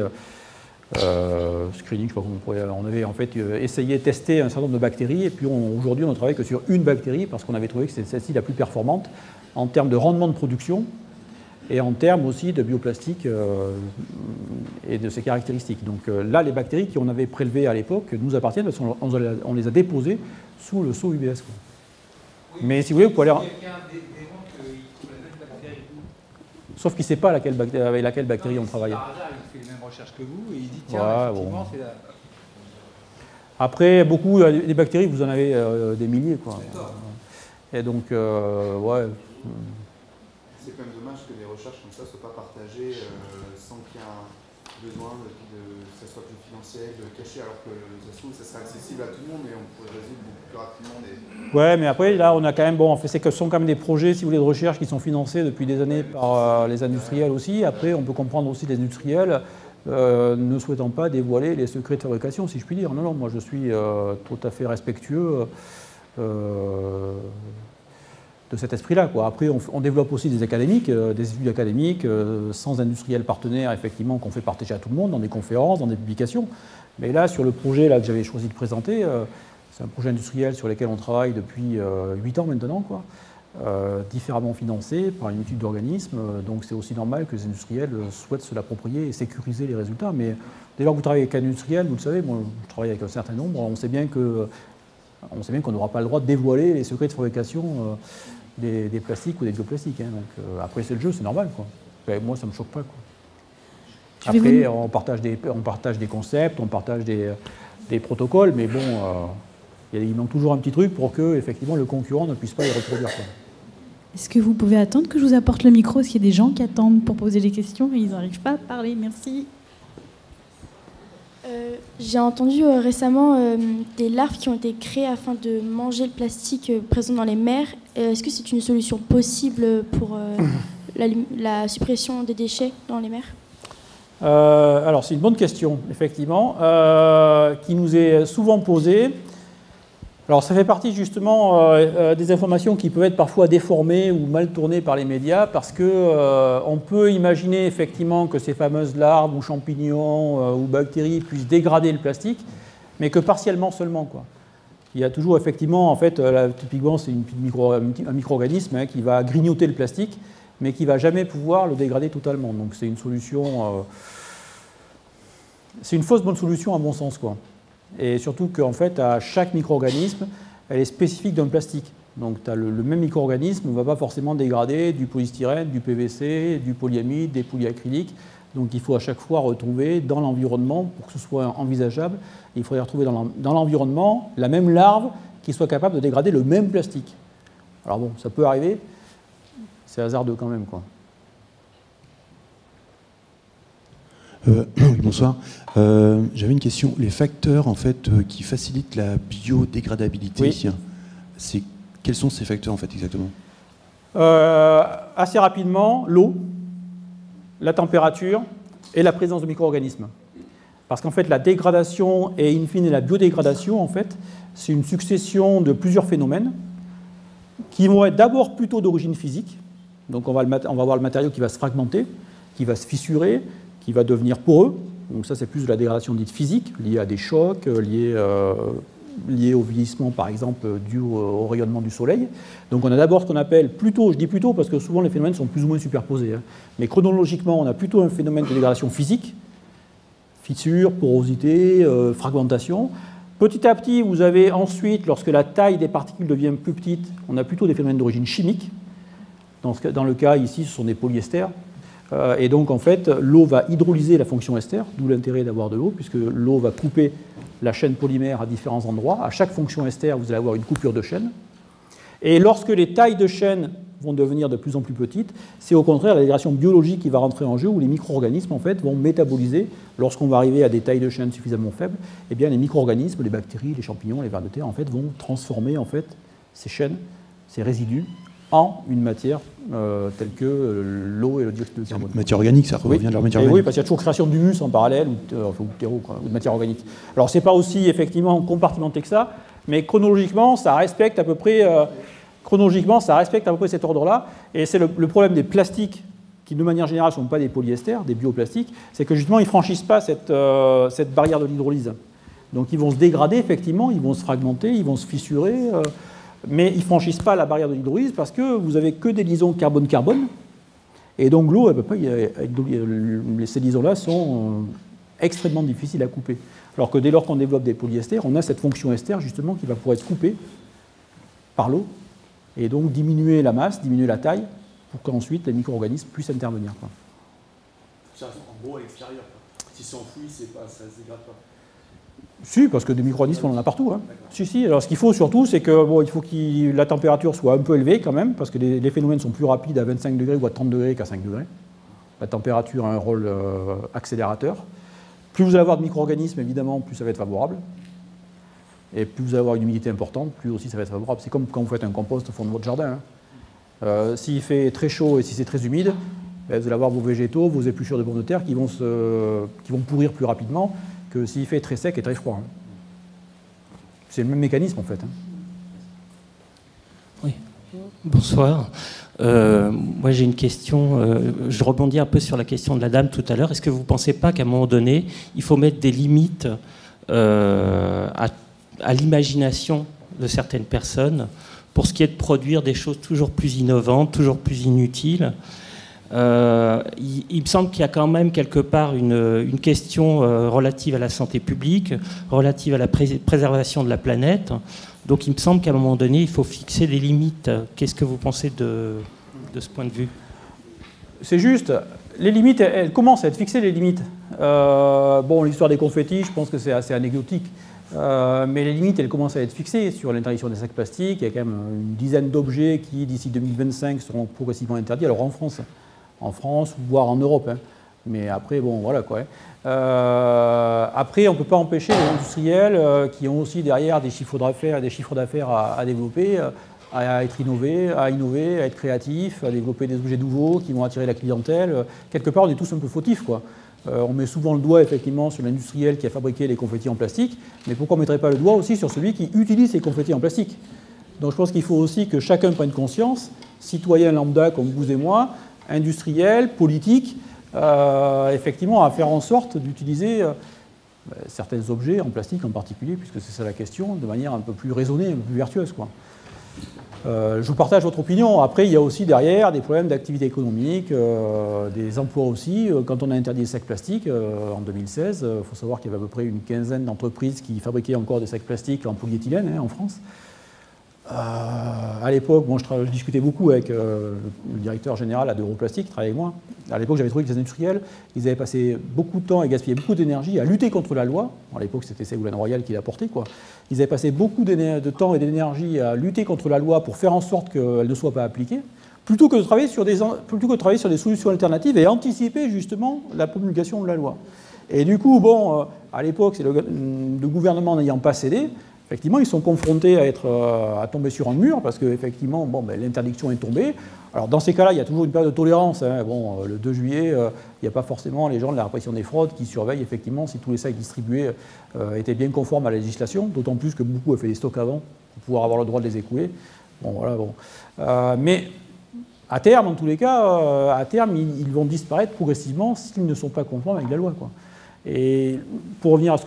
screening, je sais pas comment on pourrait... On avait en fait essayé, testé un certain nombre de bactéries, et puis aujourd'hui, on ne travaille que sur une bactérie, parce qu'on avait trouvé que c'était celle-ci la plus performante en termes de rendement de production, et en termes aussi de bioplastique et de ses caractéristiques. Donc là, les bactéries qu'on avait prélevées à l'époque nous appartiennent, parce qu'on les a déposées sous le sceau UBS, quoi. Oui, mais si vous voulez, vous pouvez aller... Sauf qu'il ne sait pas avec laquelle bactérie on travaille. Par hasard, il fait les mêmes recherches que vous et il dit tiens, effectivement, c'est là. Après, beaucoup des bactéries, vous en avez des milliers, quoi. Et donc, ouais. C'est quand même dommage que des recherches comme ça ne soient pas partagées sans qu'il y ait un besoin que ça soit plus financier, de cacher, alors que ça serait accessible à tout le monde et on pourrait résoudre beaucoup plus rapidement des... Ouais, mais après, là, on a quand même, ce sont quand même des projets, si vous voulez, de recherche qui sont financés depuis des années par les industriels aussi. Après, on peut comprendre aussi les industriels ne souhaitant pas dévoiler les secrets de fabrication, si je puis dire. Non, moi, je suis tout à fait respectueux de cet esprit-là, quoi. Après, on développe aussi des académiques, des études académiques, sans industriels partenaires, effectivement, qu'on fait partager à tout le monde, dans des conférences, dans des publications. Mais là, sur le projet là, que j'avais choisi de présenter, c'est un projet industriel sur lequel on travaille depuis 8 ans maintenant, quoi, différemment financé par une étude d'organisme. Donc c'est aussi normal que les industriels souhaitent se l'approprier et sécuriser les résultats. Mais dès lors que vous travaillez avec un industriel, vous le savez, moi je travaille avec un certain nombre, on sait bien qu'on n'aura pas le droit de dévoiler les secrets de fabrication des plastiques ou des bioplastiques, hein. Donc après c'est le jeu, c'est normal, quoi. Et moi ça ne me choque pas, quoi. Après on partage des concepts, on partage des protocoles, mais bon, il manque toujours un petit truc pour que effectivement le concurrent ne puisse pas les reproduire, quoi. Est-ce que vous pouvez attendre que je vous apporte le micro? Parce qu'il y a des gens qui attendent pour poser des questions et ils n'arrivent pas à parler. Merci. J'ai entendu récemment des larves qui ont été créées afin de manger le plastique présent dans les mers. Est-ce que c'est une solution possible pour la suppression des déchets dans les mers? Alors c'est une bonne question, effectivement, qui nous est souvent posée. Alors ça fait partie justement des informations qui peuvent être parfois déformées ou mal tournées par les médias, parce que on peut imaginer effectivement que ces fameuses larves ou champignons ou bactéries puissent dégrader le plastique, mais que partiellement seulement, quoi. Il y a toujours effectivement, en fait, typiquement c'est un micro-organisme, hein, qui va grignoter le plastique, mais qui ne va jamais pouvoir le dégrader totalement. Donc c'est une solution, c'est une fausse bonne solution à mon sens, quoi. Et surtout qu'en fait, à chaque micro-organisme, elle est spécifique d'un plastique. Donc le même micro-organisme ne va pas forcément dégrader du polystyrène, du PVC, du polyamide, des polyacryliques. Donc il faut à chaque fois retrouver dans l'environnement, pour que ce soit envisageable, il faudrait retrouver dans l'environnement la même larve qui soit capable de dégrader le même plastique. Alors bon, ça peut arriver, c'est hasardeux quand même, quoi. Bonsoir. J'avais une question. Les facteurs en fait qui facilitent la biodégradabilité, oui. Quels sont ces facteurs en fait exactement? Assez rapidement, l'eau, la température et la présence de micro-organismes. Parce qu'en fait, la dégradation et in fine la biodégradation, en fait, c'est une succession de plusieurs phénomènes qui vont être d'abord plutôt d'origine physique. Donc on va voir le matériau qui va se fragmenter, qui va se fissurer, qui va devenir poreux. Donc ça, c'est plus de la dégradation dite physique, liée à des chocs, liée au vieillissement, par exemple, dû au rayonnement du soleil. Donc on a d'abord ce qu'on appelle plutôt, je dis plutôt parce que souvent les phénomènes sont plus ou moins superposés, hein, mais chronologiquement, on a plutôt un phénomène de dégradation physique, fissure, porosité, fragmentation. Petit à petit, vous avez ensuite, lorsque la taille des particules devient plus petite, on a plutôt des phénomènes d'origine chimique. Dans le cas ici, ce sont des polyesters. Et donc, en fait, l'eau va hydrolyser la fonction ester, d'où l'intérêt d'avoir de l'eau, puisque l'eau va couper la chaîne polymère à différents endroits. À chaque fonction ester, vous allez avoir une coupure de chaîne. Et lorsque les tailles de chaîne vont devenir de plus en plus petites, c'est au contraire la dégradation biologique qui va rentrer en jeu, où les micro-organismes en fait, vont métaboliser, lorsqu'on va arriver à des tailles de chaîne suffisamment faibles, eh bien, les micro-organismes, les bactéries, les champignons, les vers de terre, en fait, vont transformer en fait, ces chaînes, ces résidus, en une matière telle que l'eau et le dioxyde de carbone. Matière organique, ça revient de la matière organique. Oui, parce qu'il y a toujours création d'humus en parallèle, ou de matière organique. Alors, ce n'est pas aussi effectivement compartimenté que ça, mais chronologiquement, ça respecte à peu près cet ordre-là. Et c'est le problème des plastiques, qui de manière générale ne sont pas des polyesters, des bioplastiques, c'est que justement, ils ne franchissent pas cette barrière de l'hydrolyse. Donc, ils vont se dégrader, effectivement, ils vont se fragmenter, ils vont se fissurer. Mais ils ne franchissent pas la barrière de l'hydrolyse parce que vous n'avez que des liaisons carbone-carbone. Et donc l'eau, ces liaisons-là sont extrêmement difficiles à couper. Alors que dès lors qu'on développe des polyesters, on a cette fonction ester justement qui va pouvoir être coupée par l'eau et donc diminuer la masse, diminuer la taille pour qu'ensuite les micro-organismes puissent intervenir. Ça, en gros, à l'extérieur. Si c'est enfoui, ça ne se dégrade pas. Si, parce que des micro-organismes, on en a partout. Hein. Si. Alors, ce qu'il faut surtout, c'est que il faut que la température soit un peu élevée quand même, parce que les phénomènes sont plus rapides à 25 degrés ou à 30 degrés qu'à 5 degrés. La température a un rôle accélérateur. Plus vous allez avoir de micro-organismes, évidemment, plus ça va être favorable. Et plus vous allez avoir une humidité importante, plus aussi ça va être favorable. C'est comme quand vous faites un compost au fond de votre jardin. Hein. S'il fait très chaud et si c'est très humide, vous allez avoir vos végétaux, vos épluchures de pommes de terre qui vont pourrir plus rapidement que s'il fait très sec et très froid. Hein. C'est le même mécanisme en fait. Hein. Oui, bonsoir. Moi j'ai une question, je rebondis un peu sur la question de la dame tout à l'heure. Est-ce que vous ne pensez pas qu'à un moment donné, il faut mettre des limites à l'imagination de certaines personnes pour ce qui est de produire des choses toujours plus innovantes, toujours plus inutiles? Il me semble qu'il y a quand même quelque part une question relative à la santé publique, relative à la préservation de la planète. Donc il me semble qu'à un moment donné, il faut fixer des limites. Qu'est-ce que vous pensez de ce point de vue? C'est juste, les limites, elles commencent à être fixées, les limites. L'histoire des confettis, je pense que c'est assez anecdotique. Mais les limites, elles commencent à être fixées sur l'interdiction des sacs plastiques. Il y a quand même une dizaine d'objets qui, d'ici 2025, seront progressivement interdits. Alors en France, voire en Europe. Hein. Mais après, voilà quoi. Après, on ne peut pas empêcher les industriels qui ont aussi derrière des chiffres d'affaires à développer, à innover, à être créatifs, à développer des objets nouveaux qui vont attirer la clientèle. Quelque part, on est tous un peu fautifs, quoi. On met souvent le doigt, effectivement, sur l'industriel qui a fabriqué les confettis en plastique, mais pourquoi on ne mettrait pas le doigt aussi sur celui qui utilise ces confettis en plastique? Donc je pense qu'il faut aussi que chacun prenne conscience, citoyen lambda comme vous et moi, industriel, politique, effectivement, à faire en sorte d'utiliser certains objets en plastique en particulier, puisque c'est ça la question, de manière un peu plus raisonnée, un peu plus vertueuse, quoi. Je vous partage votre opinion. Après, il y a aussi derrière des problèmes d'activité économique, des emplois aussi. Quand on a interdit les sacs plastiques en 2016, il faut savoir qu'il y avait à peu près une quinzaine d'entreprises qui fabriquaient encore des sacs plastiques en polyéthylène en France. À l'époque, je discutais beaucoup avec le directeur général d'Europlastique qui travaillait avec moi. À l'époque, j'avais trouvé que les industriels, ils avaient passé beaucoup de temps et gaspillé beaucoup d'énergie à lutter contre la loi. À l'époque, c'était Ségolène Royal qui l'a porté, quoi. Ils avaient passé beaucoup de temps et d'énergie à lutter contre la loi pour faire en sorte qu'elle ne soit pas appliquée, plutôt que de travailler sur des solutions alternatives et anticiper justement la promulgation de la loi. Et du coup, à l'époque, le gouvernement n'ayant pas cédé, effectivement, ils sont confrontés à tomber sur un mur parce que effectivement, bon, ben, l'interdiction est tombée. Alors dans ces cas-là, il y a toujours une période de tolérance. Hein. Bon, le 2 juillet, il n'y a pas forcément les gens de la répression des fraudes qui surveillent effectivement si tous les sacs distribués étaient bien conformes à la législation, d'autant plus que beaucoup ont fait des stocks avant pour pouvoir avoir le droit de les écouler. Bon, voilà, bon. Mais à terme, en tous les cas, à terme, ils vont disparaître progressivement s'ils ne sont pas conformes avec la loi, quoi. Et pour revenir à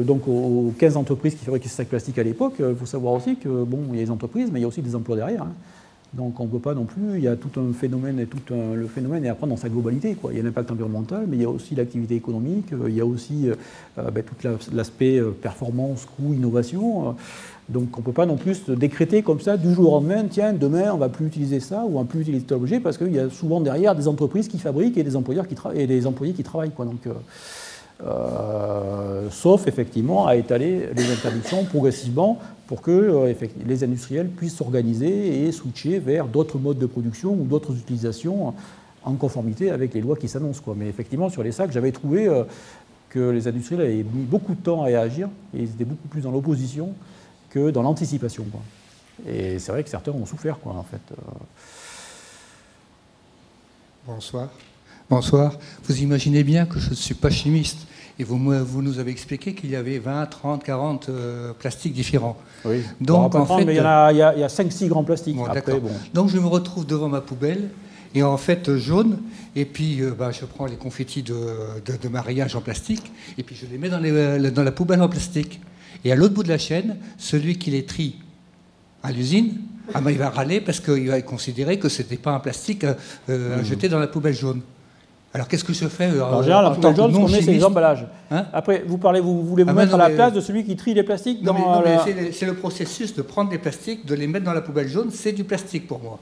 donc aux 15 entreprises qui fabriquaient ces sacs plastiques à l'époque, il faut savoir aussi que bon, il y a des entreprises, mais il y a aussi des emplois derrière. Hein. Donc on ne peut pas non plus, il y a tout un phénomène, le phénomène est à prendre dans sa globalité, quoi. Il y a l'impact environnemental, mais il y a aussi l'activité économique, il y a aussi tout l'aspect performance, coût, innovation. Donc on ne peut pas non plus se décréter comme ça du jour au lendemain, tiens, demain on ne va plus utiliser ça ou on ne va plus utiliser tel objet, parce qu'il y a souvent derrière des entreprises qui fabriquent et des employeurs et des employés qui travaillent, quoi. Donc, sauf effectivement à étaler les interdictions progressivement pour que les industriels puissent s'organiser et switcher vers d'autres modes de production ou d'autres utilisations en conformité avec les lois qui s'annoncent, quoi. Mais effectivement, sur les sacs, j'avais trouvé que les industriels avaient mis beaucoup de temps à réagir et ils étaient beaucoup plus dans l'opposition que dans l'anticipation, quoi. Et c'est vrai que certains ont souffert, quoi, en fait. Bonsoir. Bonsoir. Vous imaginez bien que je ne suis pas chimiste. Et vous nous avez expliqué qu'il y avait 20, 30, 40 plastiques différents. Oui. Donc, en fait, mais il y a 5-6 grands plastiques. Bon, après, bon. Donc je me retrouve devant ma poubelle, et en fait jaune, et puis je prends les confettis de mariage en plastique, et puis je les mets dans la poubelle en plastique. Et à l'autre bout de la chaîne, celui qui les trie à l'usine, il va râler parce qu'il va considérer que ce n'était pas un plastique jeté dans la poubelle jaune. Alors qu'est-ce que je fais en général, la poubelle jaune, ce qu'on met, c'est les emballages. Hein? Après, vous voulez vous mettre à la place de celui qui trie les plastiques? C'est le processus de prendre des plastiques, de les mettre dans la poubelle jaune, c'est du plastique pour moi.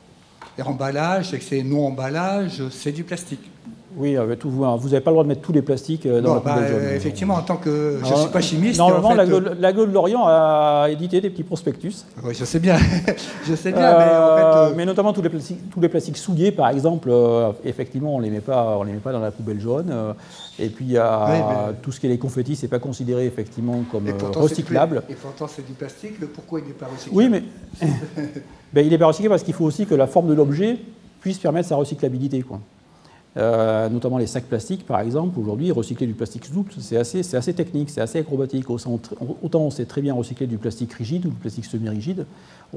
Et emballage, c'est non-emballage, c'est du plastique. Oui, vous n'avez pas le droit de mettre tous les plastiques dans la poubelle jaune. Effectivement, en tant que je ne suis pas chimiste... Normalement, la Gueule de Lorient a édité des petits prospectus. Oui, je sais bien. Je sais bien, mais en fait... Mais notamment tous les plastiques souillés, par exemple, effectivement, on ne les met pas dans la poubelle jaune. Et puis, il y a tout ce qui est les confettis, ce n'est pas considéré, effectivement, comme recyclable. Et pourtant, c'est du plastique. Pourquoi il n'est pas recyclable? Oui, mais il n'est pas recyclable parce qu'il faut aussi que la forme de l'objet puisse permettre sa recyclabilité, quoi. Notamment les sacs plastiques, par exemple. Aujourd'hui, recycler du plastique souple, c'est assez technique, c'est assez acrobatique. Autant on sait très bien recycler du plastique rigide ou du plastique semi-rigide,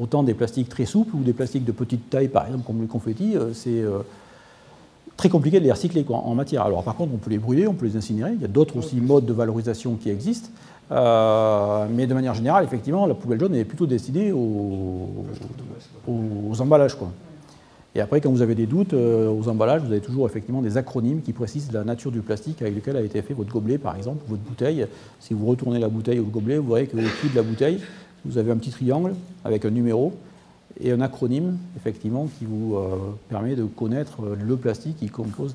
autant des plastiques très souples ou des plastiques de petite taille, par exemple, comme le confetti, c'est très compliqué de les recycler, quoi, en matière. Alors par contre, on peut les brûler, on peut les incinérer. Il y a d'autres aussi modes de valorisation qui existent. Mais de manière générale, effectivement, la poubelle jaune est plutôt destinée aux emballages, quoi. Et après, quand vous avez des doutes aux emballages, vous avez toujours effectivement des acronymes qui précisent la nature du plastique avec lequel a été fait votre gobelet, par exemple, ou votre bouteille. Si vous retournez la bouteille ou le gobelet, vous verrez qu'au-dessus de la bouteille, vous avez un petit triangle avec un numéro et un acronyme, effectivement, qui vous permet de connaître le plastique qui compose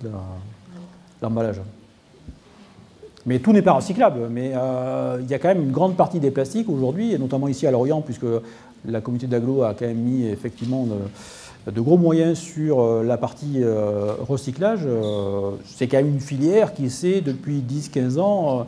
l'emballage. Mais tout n'est pas recyclable. Mais il y a quand même une grande partie des plastiques aujourd'hui, et notamment ici à Lorient, puisque la communauté d'Aglo a quand même mis effectivement de gros moyens sur la partie recyclage. C'est quand même une filière qui s'est, depuis 10-15 ans,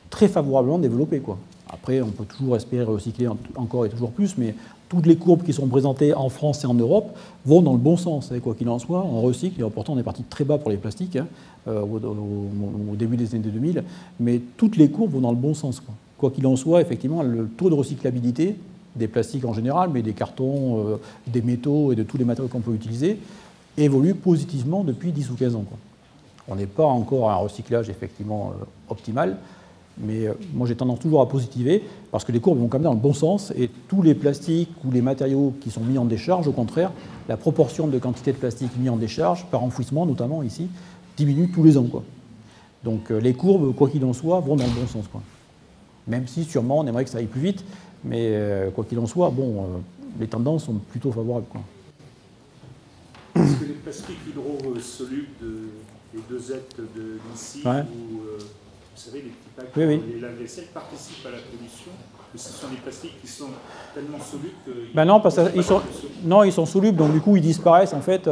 très favorablement développée, quoi. Après, on peut toujours espérer recycler encore et toujours plus, mais toutes les courbes qui sont présentées en France et en Europe vont dans le bon sens. Et quoi qu'il en soit, on recycle, et pourtant on est parti très bas pour les plastiques, hein, au début des années 2000, mais toutes les courbes vont dans le bon sens, quoi. Quoi qu'il en soit, effectivement, le taux de recyclabilité des plastiques en général, mais des cartons, des métaux et de tous les matériaux qu'on peut utiliser, évolue positivement depuis 10 ou 15 ans, quoi. On n'est pas encore à un recyclage effectivement optimal, mais moi j'ai tendance toujours à positiver, parce que les courbes vont quand même dans le bon sens, et tous les plastiques ou les matériaux qui sont mis en décharge, au contraire, la proportion de quantité de plastique mis en décharge, par enfouissement notamment ici, diminue tous les ans, quoi. Donc les courbes, quoi qu'il en soit, vont dans le bon sens, quoi. Même si sûrement on aimerait que ça aille plus vite, mais quoi qu'il en soit, bon, les tendances sont plutôt favorables, quoi. Est-ce que les plastiques hydrosolubles des dosettes de l'ici, ouais, ou vous savez, les petits packs, oui, oui, les lave-vaisselle participent à la pollution, que ce sont des plastiques qui sont tellement solubles que... Ben non, parce ils sont solubles, donc du coup ils disparaissent en fait.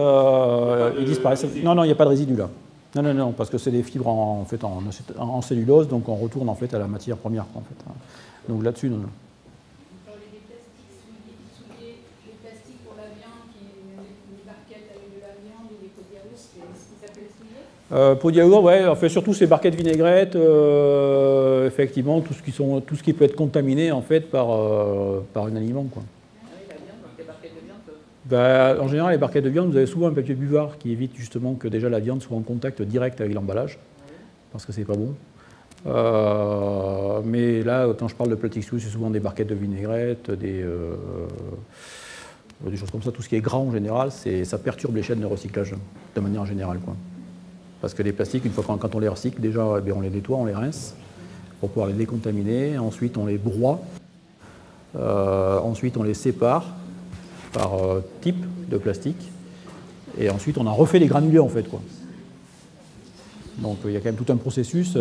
Ils disparaissent. Non, il n'y a pas de résidus là. Non, parce que c'est des fibres en cellulose, donc on retourne en fait à la matière première, en fait. Donc là-dessus, non. Pot de yaourt, ouais, on fait surtout ces barquettes vinaigrettes, effectivement, tout ce qui peut être contaminé en fait par un aliment, quoi. En général, les barquettes de viande, vous avez souvent un papier buvard qui évite justement que déjà la viande soit en contact direct avec l'emballage, parce que c'est pas bon. Mais là, quand je parle de plastic souille, c'est souvent des barquettes de vinaigrette, des choses comme ça. Tout ce qui est gras en général, ça perturbe les chaînes de recyclage de manière générale, quoi. Parce que les plastiques, une fois quand on les recycle, déjà on les nettoie, on les rince pour pouvoir les décontaminer. Ensuite, on les broie. Ensuite, on les sépare par type de plastique. Et ensuite, on en refait les granulés, en fait, quoi. Donc, il y a quand même tout un processus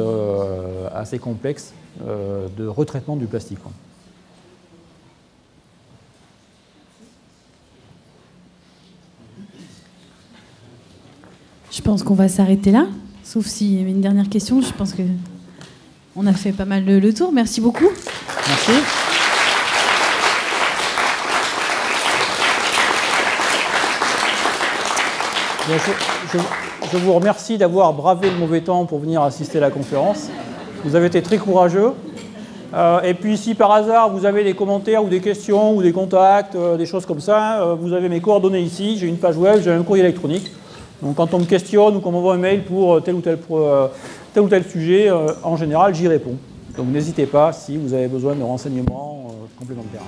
assez complexe de retraitement du plastique, quoi. Je pense qu'on va s'arrêter là, sauf s'il y avait une dernière question. Je pense qu'on a fait pas mal le tour. Merci beaucoup. Merci. Je vous remercie d'avoir bravé le mauvais temps pour venir assister à la conférence. Vous avez été très courageux. Et puis si par hasard vous avez des commentaires ou des questions ou des contacts, des choses comme ça, vous avez mes coordonnées ici. J'ai une page web, j'ai un courrier électronique. Donc quand on me questionne ou qu'on m'envoie un mail pour tel ou tel sujet, en général, j'y réponds. Donc n'hésitez pas si vous avez besoin de renseignements complémentaires.